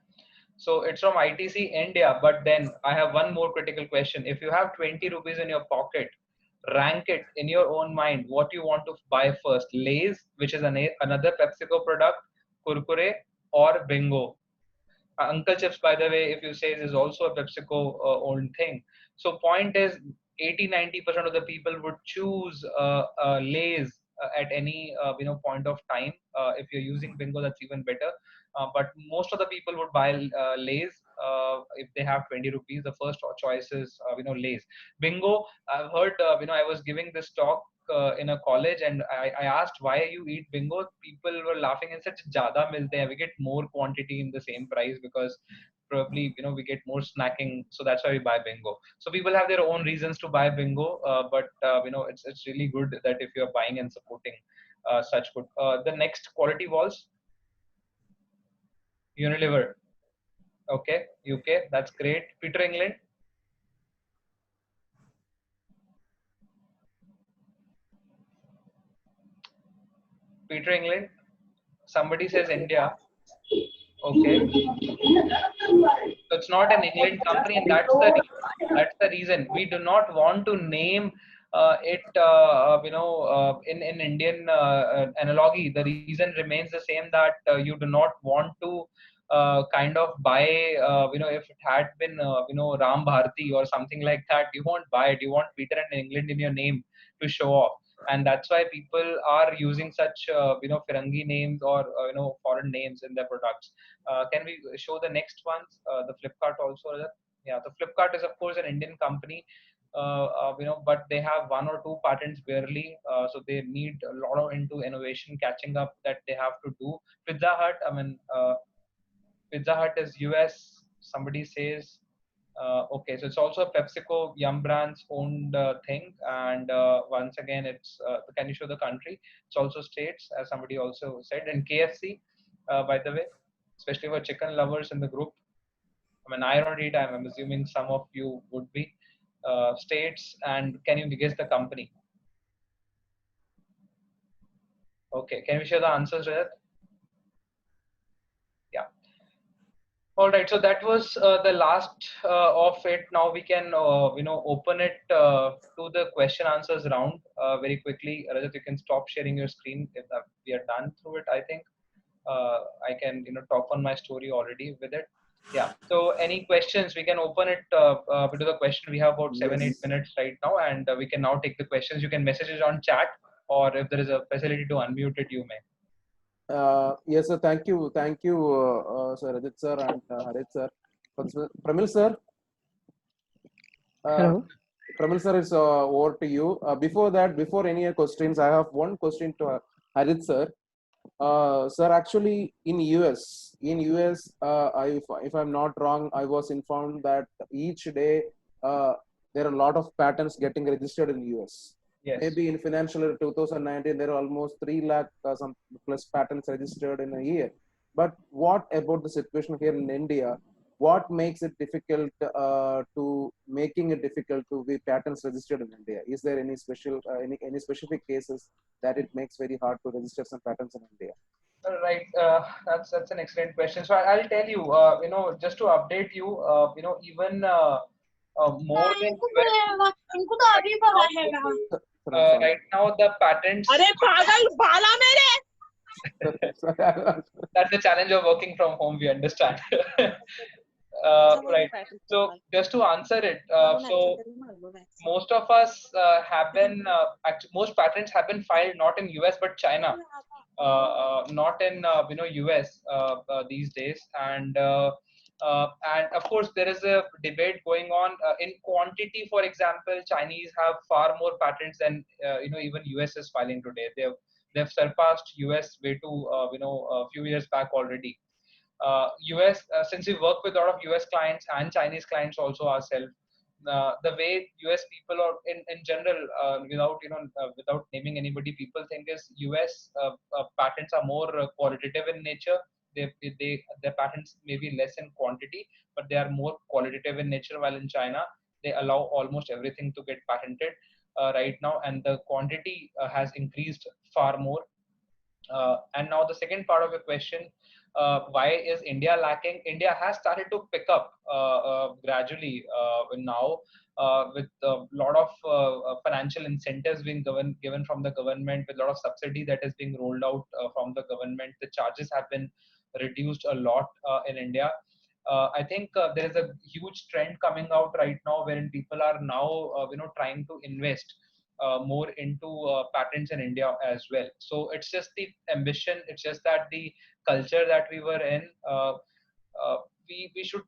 So it's from ITC India. But then I have one more critical question. If you have 20 rupees in your pocket, rank it in your own mind what you want to buy first: Lay's, which is another PepsiCo product, Kurkure, or Bingo. Uncle Chips, by the way, if you say, is also a PepsiCo owned thing. So point is, 80-90% of the people would choose Lay's at any point of time. If you're using Bingo, that's even better. But most of the people would buy Lay's if they have 20 rupees. The first choice is Lay's. Bingo, I've heard, I was giving this talk in a college, and I asked why you eat Bingo. People were laughing and said jada milte hai, we get more quantity in the same price, because probably we get more snacking, so that's why we buy Bingo. So people have their own reasons to buy Bingo, but it's really good that if you're buying and supporting such good. The next, Quality Walls, Unilever. Okay, UK, that's great. Peter England. Peter England. Somebody says India. Okay. So it's not an England company, and that's the reason we do not want to name it. In Indian analogy, the reason remains the same, that you do not want to kind of buy. If it had been Ram Bharati or something like that, you won't buy it. You want Peter and England in your name to show off. And that's why people are using such Firangi names or foreign names in their products. Can we show the next ones? The Flipkart also. Yeah, the Flipkart is of course an Indian company, but they have one or two patents barely. So they need a lot of into innovation catching up that they have to do. Pizza Hut, Pizza Hut is US. Somebody says. Okay, so it's also a PepsiCo Yum Brands owned thing, and once again, it's can you show the country? It's also states, as somebody also said, and KFC, by the way, especially for chicken lovers in the group. I mean, I don't eat. I'm assuming some of you would be. States, and can you guess the company? Okay, can we share the answers, Rajat? Yeah. All right, so that was the last of it. Now we can, open it to the question answers round very quickly. Rajat, you can stop sharing your screen if we are done through it. I think I can, talk on my story already with it. Yeah. So any questions? We can open it to the question. We have about 7-8 Yes. minutes right now, and we can now take the questions. You can message it on chat, or if there is a facility to unmute it, you may. Yes, sir. Thank you, Sir Rajat sir and Harit sir. Pramil sir. Hello. Pramil sir, is over to you. Before that, before any questions, I have one question to Harit sir. Sir, actually, in US, if I'm not wrong, I was informed that each day there are a lot of patents getting registered in US. Yes. Maybe in financial year 2019, there are almost 3 lakh some plus patents registered in a year. But what about the situation here in India? What makes it difficult making it difficult to be patents registered in India? Is there any special any specific cases that it makes very hard to register some patents in India? Right, that's an excellent question. So I'll tell you, just to update you, even more than right now the patents. That's the challenge of working from home. We understand. Right. So just to answer it, so most of us have been most patents have been filed not in US but China, not in US these days, and of course there is a debate going on in quantity. For example, Chinese have far more patents than even US is filing today. They've surpassed US way too a few years back already. US, since we work with a lot of US clients and Chinese clients also ourselves, the way US people, or in general, without naming anybody, people think is US patents are more qualitative in nature. Their patents may be less in quantity, but they are more qualitative in nature. While in China, they allow almost everything to get patented right now, and the quantity has increased far more. And now the second part of the question, why is India lacking? India has started to pick up gradually now with a lot of financial incentives being given from the government, with a lot of subsidy that is being rolled out from the government. The charges have been reduced a lot in India. I think there is a huge trend coming out right now wherein people are now trying to invest more into patents in India as well. So it's just the ambition. It's just that the culture that we were in, we should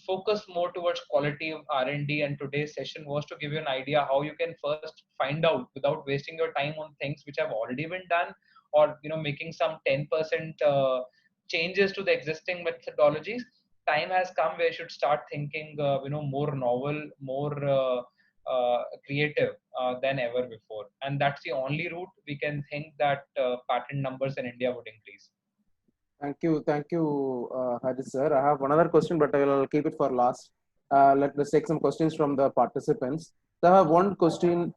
focus more towards quality of R&D. And today's session was to give you an idea how you can first find out without wasting your time on things which have already been done, or making some 10% changes to the existing methodologies. Time has come where you should start thinking more novel, more creative than ever before, and that's the only route we can think that patent numbers in India would increase. Thank you, Harit sir. I have another question, but I will keep it for last. Let's take some questions from the participants. So I have one question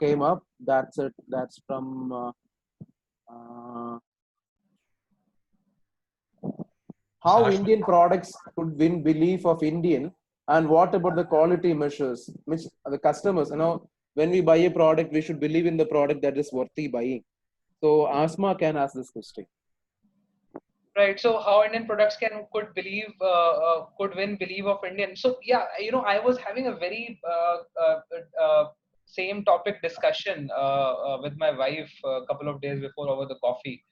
came up. That's it. That's from how Indian products could win belief of Indian, and what about the quality measures? Which the customers, when we buy a product, we should believe in the product that is worthy buying. So Asma can ask this question. Right. So how Indian products could win belief of Indian. So yeah, I was having a very same topic discussion with my wife a couple of days before over the coffee.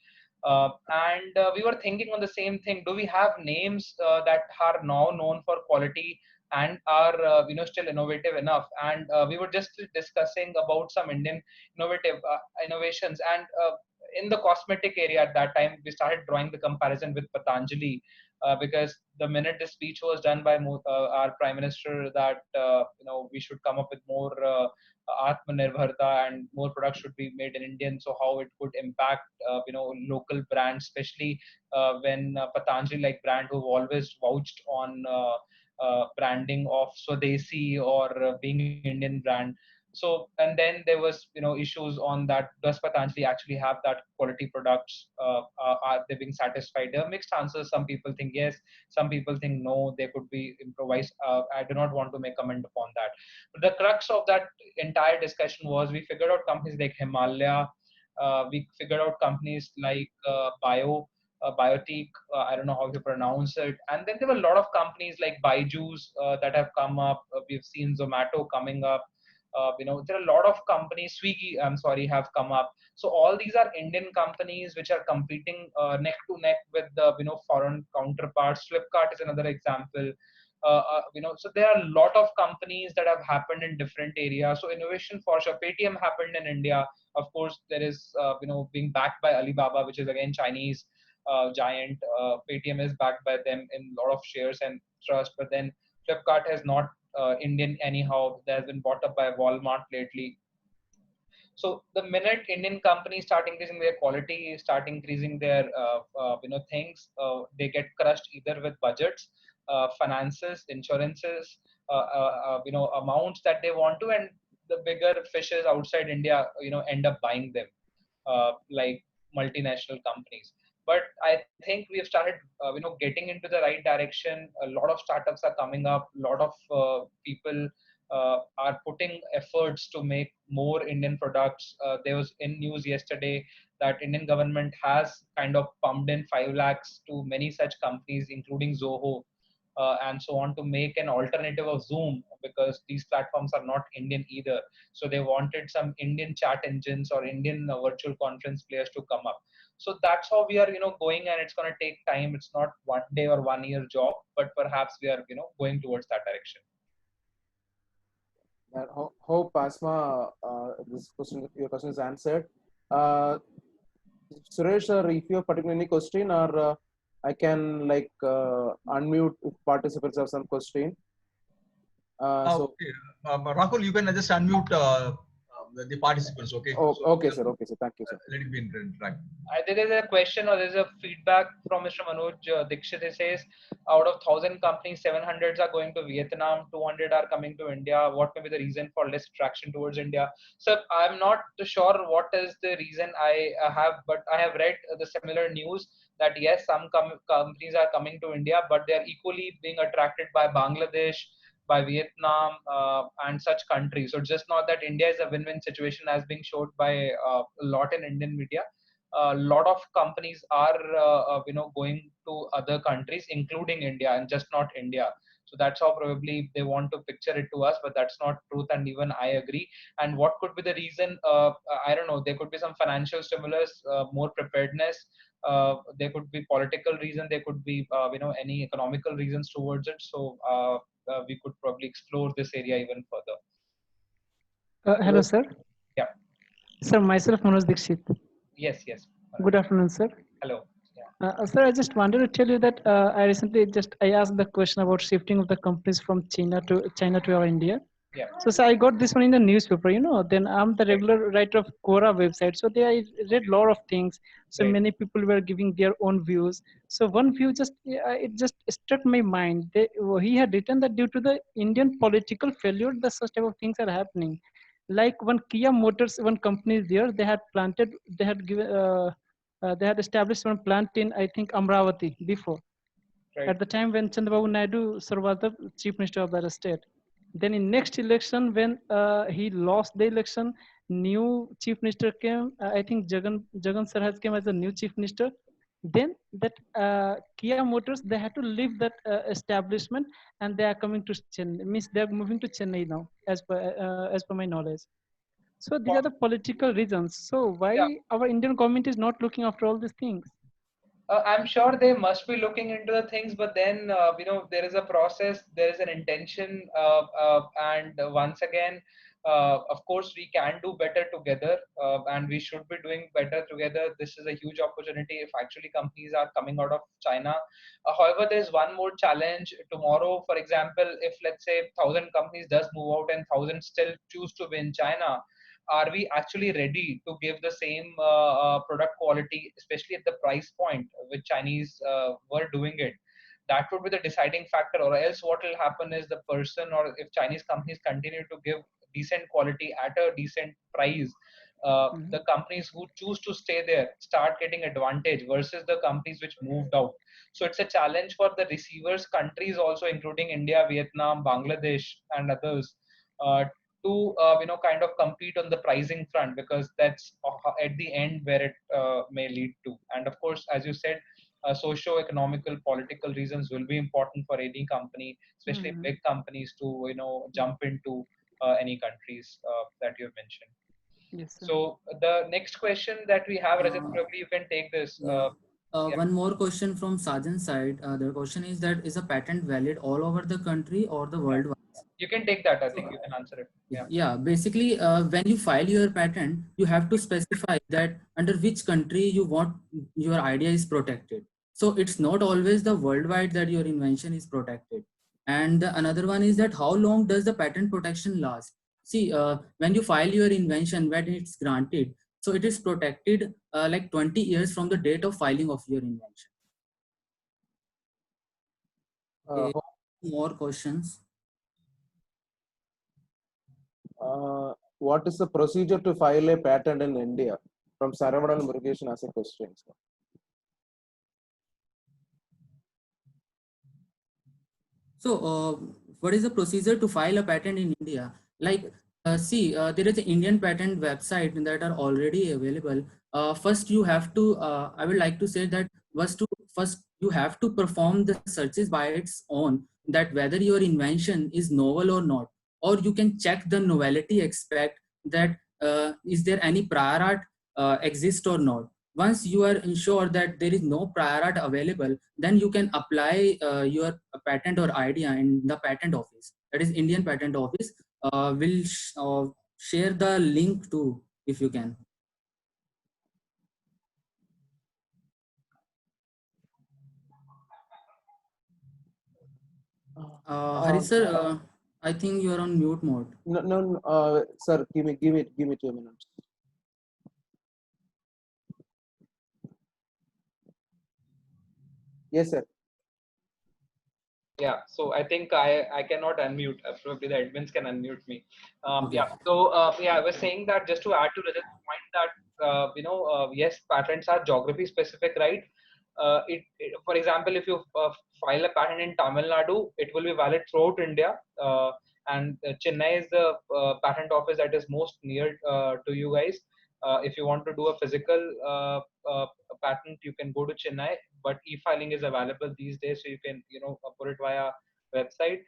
And we were thinking on the same thing. Do we have names that are now known for quality and are still innovative enough? And we were just discussing about some Indian innovations, and in the cosmetic area at that time we started drawing the comparison with Patanjali, because the minute the speech was done by our Prime Minister that we should come up with more Atmanirbharta and more products should be made in Indian. So how it could impact local brands, especially when Patanjali like brand who've always vouched on branding of Swadeshi or being Indian brand. So, and then there was issues on that, does Patanjali actually have that quality products, are they being satisfied? There are mixed answers. Some people think yes, some people think no, they could be improvised. I do not want to make comment upon that, but the crux of that entire discussion was we figured out companies like Himalaya, we figured out companies like Biotique, I don't know how to pronounce it. And then there were a lot of companies like Byju's that have come up. We've seen Zomato coming up. There are a lot of companies, Swiggy, I'm sorry, have come up. So all these are Indian companies which are competing neck to neck with the foreign counterparts. Flipkart is another example. So there are a lot of companies that have happened in different areas. So innovation for sure. Paytm happened in India. Of course, there is being backed by Alibaba, which is again Chinese giant. Paytm is backed by them in a lot of shares and trust, but then Flipkart has not Indian anyhow. That has been bought up by Walmart lately. So the minute Indian companies start increasing their quality, start increasing their things, they get crushed either with budgets, finances, insurances, amounts that they want to, and the bigger fishes outside India, end up buying them, like multinational companies. But I think we have started, getting into the right direction. A lot of startups are coming up. A lot of people are putting efforts to make more Indian products. There was in news yesterday that Indian government has kind of pumped in 5 lakhs to many such companies, including Zoho, and so on, to make an alternative of Zoom, because these platforms are not Indian either. So they wanted some Indian chat engines or Indian virtual conference players to come up. So that's how we are, going, and it's going to take time. It's not 1 day or 1 year job, but perhaps we are, going towards that direction. Hope Asma, your question is answered. Suresh, if you have particularly any question, or I can unmute if participants have some question. Okay. Rahul, you can just unmute the participants. Okay. Okay, sir. Okay, sir. Thank you, sir. Let it be interactive. There is a question or there is a feedback from Mr. Manoj Dixit. He says, out of 1,000 companies, 700 are going to Vietnam, 200 are coming to India. What may be the reason for less traction towards India? So I'm not sure what is the reason I have, but I have read the similar news that yes, some companies are coming to India, but they are equally being attracted by Bangladesh, by Vietnam, and such countries. So just not that India is a win-win situation as being showed by a lot in Indian media. A lot of companies are going to other countries, including India, and just not India. So that's how probably they want to picture it to us, but that's not truth, and even I agree. And what could be the reason? I don't know. There could be some financial stimulus, more preparedness. There could be political reason. There could be any economical reasons towards it. So we could probably explore this area even further. Hello, sir. Yeah. Sir, myself Manoj Dixit. Yes. Good afternoon, sir. Hello. Sir, I just wanted to tell you that I recently I asked the question about shifting of the companies from China to our India. Yeah. So I got this one in the newspaper, then I'm the regular writer of Quora website. So there I read a lot of things. So Right. many people were giving their own views. So one view it just struck my mind. He had written that due to the Indian political failure, the such type of things are happening. Like one Kia Motors, one company there, they had established one plant in, I think, Amravati before. Right. At the time when Chandrababu Naidu sir was the chief minister of that state. Then in next election, when he lost the election, new chief minister came. I think Jagan sir has came as a new chief minister. Then that Kia Motors, they had to leave that establishment, and they are coming to Chennai. Means they are moving to Chennai now, as per my knowledge. So these are the political reasons. So why our Indian government is not looking after all these things? I'm sure they must be looking into the things, but then there is a process, there is an intention, and once again, Of course, we can do better together, and we should be doing better together. This is a huge opportunity if actually companies are coming out of China. However, there's one more challenge. Tomorrow, for example, if let's say 1,000 companies does move out and 1,000 still choose to be in China, are we actually ready to give the same product quality, especially at the price point which Chinese were doing it? That would be the deciding factor. Or else what will happen is the person, or if Chinese companies continue to give decent quality at a decent price, the companies who choose to stay there start getting advantage versus the companies which moved out. So it's a challenge for the receivers countries also, including India, Vietnam, Bangladesh, and others, uh, to kind of compete on the pricing front, because that's at the end where it may lead to. And of course, as you said, socio-economical, political reasons will be important for any company, especially big companies, to jump into any countries that you've mentioned. Yes, sir. So the next question that we have, Rajat, Uh, probably you can take this. yeah. Yeah, One more question from Sajan's side. The question is that is a patent valid all over the country or the yeah. worldwide? You can take that. I So, think you can answer it. Yeah. yeah, basically, when you file your patent, you have to specify that under which country you want your idea is protected. So it's not always the worldwide that your invention is protected. And the another one is that how long does the patent protection last? See, when you file your invention, when it's granted, so it is protected like 20 years from the date of filing of your invention. Uh, Okay, more questions? what is the procedure to file a patent in India? From Saravanan Murugesh as a question. So, what is the procedure to file a patent in India? Like, there is an Indian patent website that are already available. First, you have to. I would like to say that first you have to perform the searches by its own, that whether your invention is novel or not, or you can check the novelty aspect, that is there any prior art exist or not. Once you are ensured that there is no prior art available, then you can apply your patent or idea in the patent office, that is Indian patent office. Will share the link too if you can. Hari sir, I think you are on mute mode. No, sir, give me 2 minutes. Yes, sir. Yeah, so I think I cannot unmute. Probably the admins can unmute me. Okay. Yeah, so yeah, I was saying that just to add to Rajat's point that yes, patents are geography specific, right? For example, if you file a patent in Tamil Nadu, it will be valid throughout India. And Chennai is the patent office that is most near to you guys. If you want to do a physical patent, you can go to Chennai, but e-filing is available these days, so you can put it via website.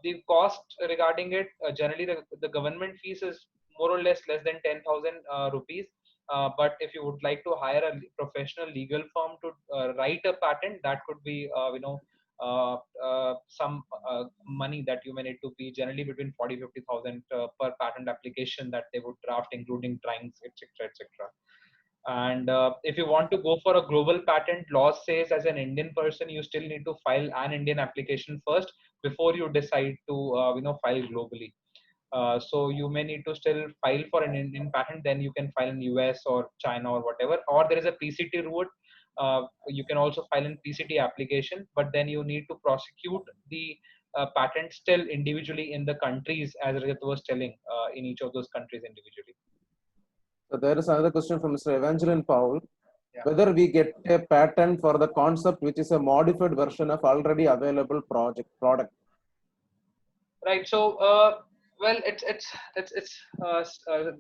The cost regarding it, generally the government fees is more or less than 10,000 rupees. But if you would like to hire a professional legal firm to write a patent, that could be some money that you may need to be, generally between 40,000-50,000 per patent application that they would draft, including drawings, etc., etc. And if you want to go for a global patent, law says as an Indian person, you still need to file an Indian application first before you decide to file globally. So you may need to still file for an Indian patent, then you can file in US or China or whatever. Or there is a PCT route. You can also file in PCT application, but then you need to prosecute the patent still individually in the countries, as Rajat was telling, in each of those countries individually. So there is another question from Mr. Evangeline Paul. Yeah. Whether we get a patent for the concept which is a modified version of already available product. Right. So, well, it's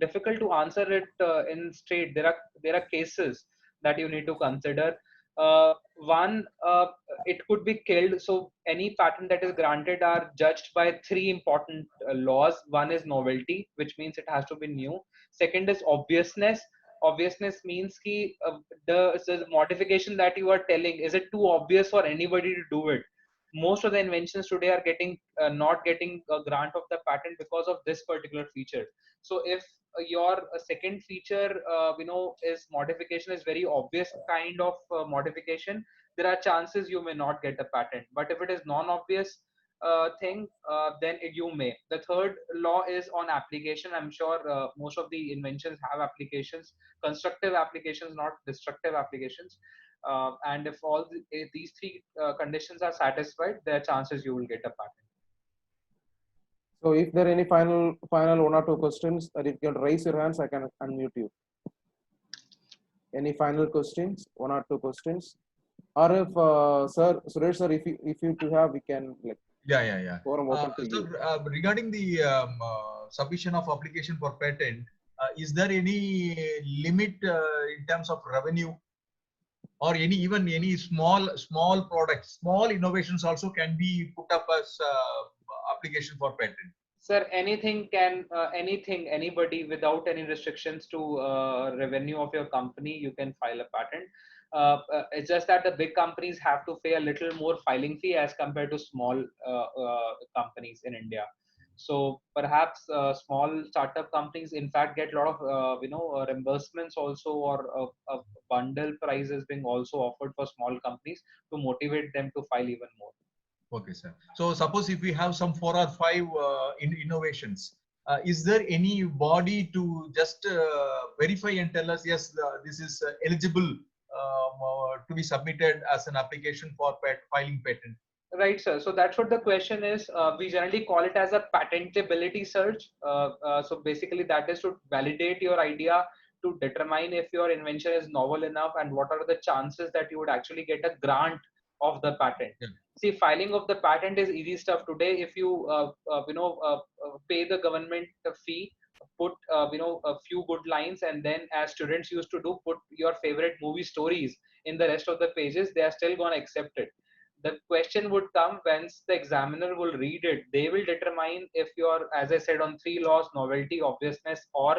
difficult to answer it in straight. There are cases that you need to consider. One, it could be killed. So any patent that is granted are judged by three important laws. One is novelty, which means it has to be new. Second is obviousness. Obviousness means the modification that you are telling, is it too obvious for anybody to do it? most of the inventions today are getting not getting a grant of the patent because of this particular feature. So if your second feature is modification, is very obvious kind of modification, there are chances you may not get a patent. But if it is non-obvious thing, then you may. The third law is on application. I'm sure most of the inventions have applications, constructive applications, not destructive applications. And if if these three conditions are satisfied, there are chances you will get a patent. So if there are any final one or two questions, that if you can raise your hands, I can unmute you. Any final questions? One or two questions? Or if sir, Suresh sir, if you to have, we can like Yeah. forum open to you. So regarding the submission of application for patent, is there any limit in terms of revenue, or any small products, small innovations also can be put up as application for patent? Sir, anything, anybody without any restrictions to revenue of your company, you can file a patent. It's just that the big companies have to pay a little more filing fee as compared to small companies in India. So perhaps small startup companies, in fact, get a lot of reimbursements also, or a bundle prices being also offered for small companies to motivate them to file even more. Okay, sir. So suppose if we have some 4 or 5 innovations, is there any body to just verify and tell us, yes, this is eligible to be submitted as an application for filing patent? Right, sir. So that's what the question is. We generally call it as a patentability search. So basically, that is to validate your idea, to determine if your invention is novel enough and what are the chances that you would actually get a grant of the patent. Yeah. See, filing of the patent is easy stuff today. If you pay the government a fee, put a few good lines, and then as students used to do, put your favorite movie stories in the rest of the pages, they are still going to accept it. The question would come once the examiner will read it. They will determine if you're, as I said, on 3 laws: novelty, obviousness, or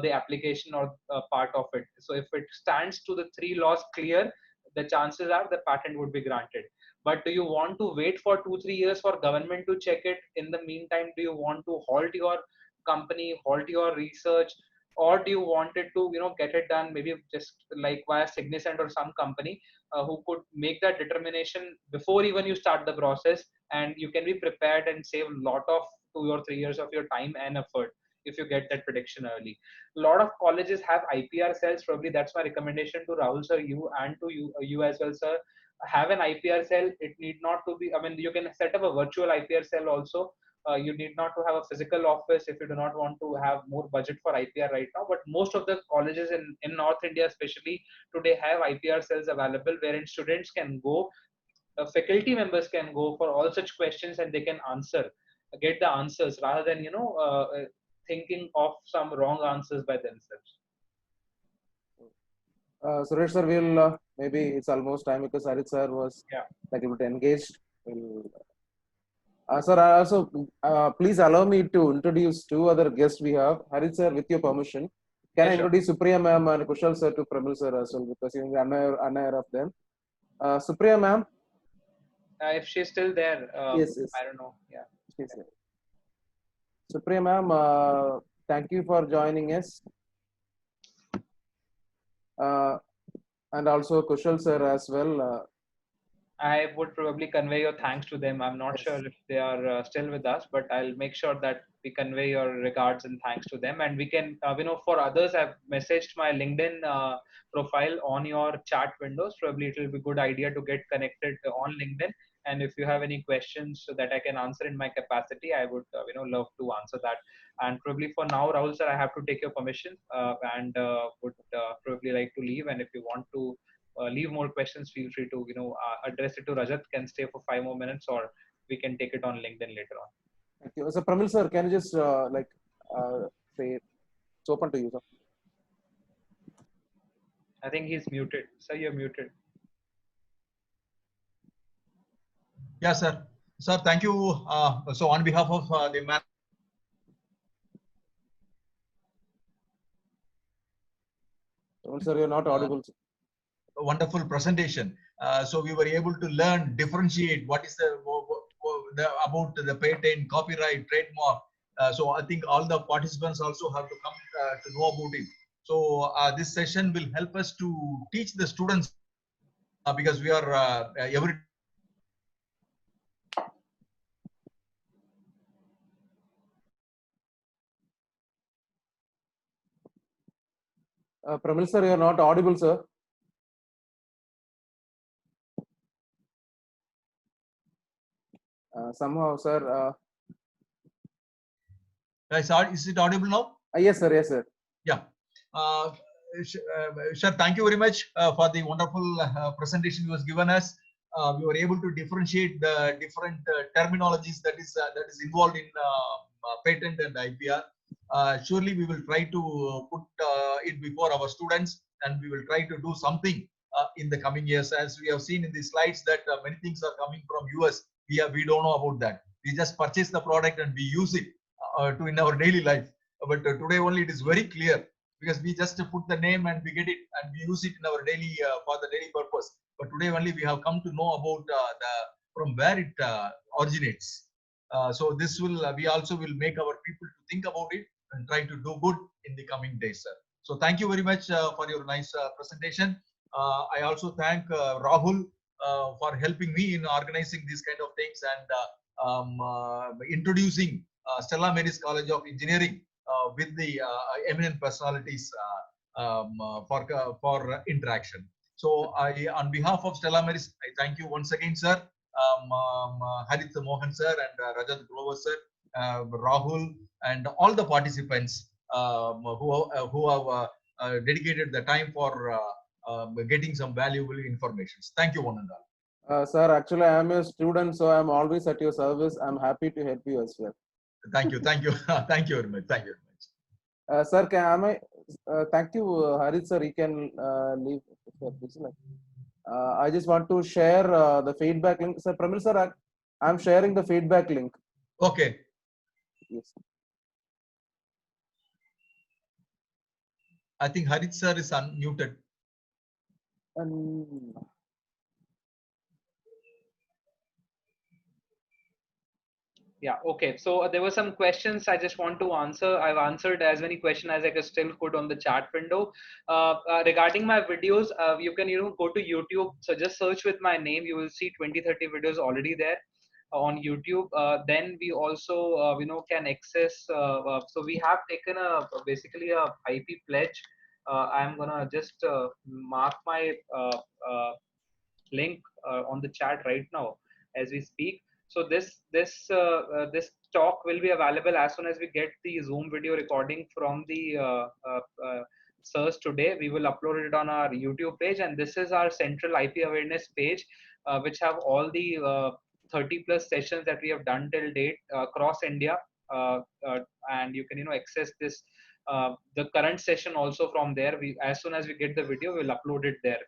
the application or part of it. So if it stands to the 3 laws clear, the chances are the patent would be granted. But do you want to wait for 2-3 years for government to check it? In the meantime, do you want to halt your company, halt your research, or do you want it to get it done maybe just like via Signicent or some company who could make that determination before even you start the process, and you can be prepared and save a lot of 2 or 3 years of your time and effort if you get that prediction early. A lot of colleges have IPR cells. Probably that's my recommendation to Rahul sir, you, and to you as well, sir. Have an IPR cell. It need not to be, I mean, you can set up a virtual IPR cell also. You need not to have a physical office if you do not want to have more budget for IPR right now. But most of the colleges in North India especially today have IPR cells available, wherein students can go, faculty members can go for all such questions, and they can get the answers rather than thinking of some wrong answers by themselves. Suresh sir, will maybe it's almost time because Harit sir was like a bit engaged. Sir, I also please allow me to introduce 2 other guests we have. Harit sir, with your permission, can I introduce Supriya ma'am and Kushal sir to Pramil sir as well, because you are unaware of them. Supriya ma'am. If she's still there, yes. I don't know. Yeah. She's there. Supriya ma'am, thank you for joining us. And also Kushal sir as well. I would probably convey your thanks to them. I'm not sure if they are still with us, but I'll make sure that we convey your regards and thanks to them. And we can, for others, I've messaged my LinkedIn profile on your chat windows. Probably it will be a good idea to get connected on LinkedIn. And if you have any questions that I can answer in my capacity, I would, love to answer that. And probably for now, Rahul sir, I have to take your permission and would probably like to leave. And if you want to leave more questions, feel free to address it to Rajat. Can stay for 5 more minutes, or we can take it on LinkedIn later on. Thank you. So Pramil sir, can you just say it's open to you, sir? I think he's muted. Sir, you're muted. Yeah, sir. Sir, thank you. So on behalf of the man. Pramil sir, you're not audible. wonderful presentation. So we were able to learn, differentiate what is about the patent, copyright, trademark. So I think all the participants also have to come to know about it. So this session will help us to teach the students because we are every Pramil sir, you are not audible, sir. Somehow, sir. Is it audible now? Yes, sir. Yes, sir. Yeah. Sir, thank you very much for the wonderful presentation you was given us. We were able to differentiate the different terminologies that is involved in patent and IPR. Surely we will try to put it before our students, and we will try to do something in the coming years. As we have seen in the slides that many things are coming from US. We don't know about that. We just purchase the product and we use it to in our daily life. But today only it is very clear because we just put the name and we get it and we use it in our daily for the daily purpose. But today only we have come to know about the from where it originates. So this will we also will make our people to think about it and try to do good in the coming days, sir. So thank you very much for your nice presentation. I also thank Rahul for helping me in organizing these kind of things and introducing Stella Maris College of Engineering with the eminent personalities for interaction. So on behalf of Stella Maris, I thank you once again, sir. Harith Mohan sir and Rajat Grover sir, Rahul and all the participants who have dedicated the time for getting some valuable information. Thank you, one and all. Sir, actually, I am a student, so I am always at your service. I'm happy to help you as well. Thank you, thank you, thank you very much. Thank you very much. Sir, thank you, Harith sir. You can leave. I just want to share the feedback link. Sir, Pramil sir, I'm sharing the feedback link. Okay. Yes. I think Harith sir is unmuted. Yeah, okay. So there were some questions I just want to answer. I've answered as many questions as I still could on the chat window. Regarding my videos, you can go to YouTube. So just search with my name. You will see 20-30 videos already there on YouTube. Then we also can access. So we have taken basically a IP pledge. I'm gonna just mark my link on the chat right now as we speak. So this talk will be available as soon as we get the Zoom video recording from the sirs today. We will upload it on our YouTube page, and this is our central IP awareness page, which have all the 30 plus sessions that we have done till date across India, and you can access this the current session also from there. As soon as we get the video, we'll upload it there.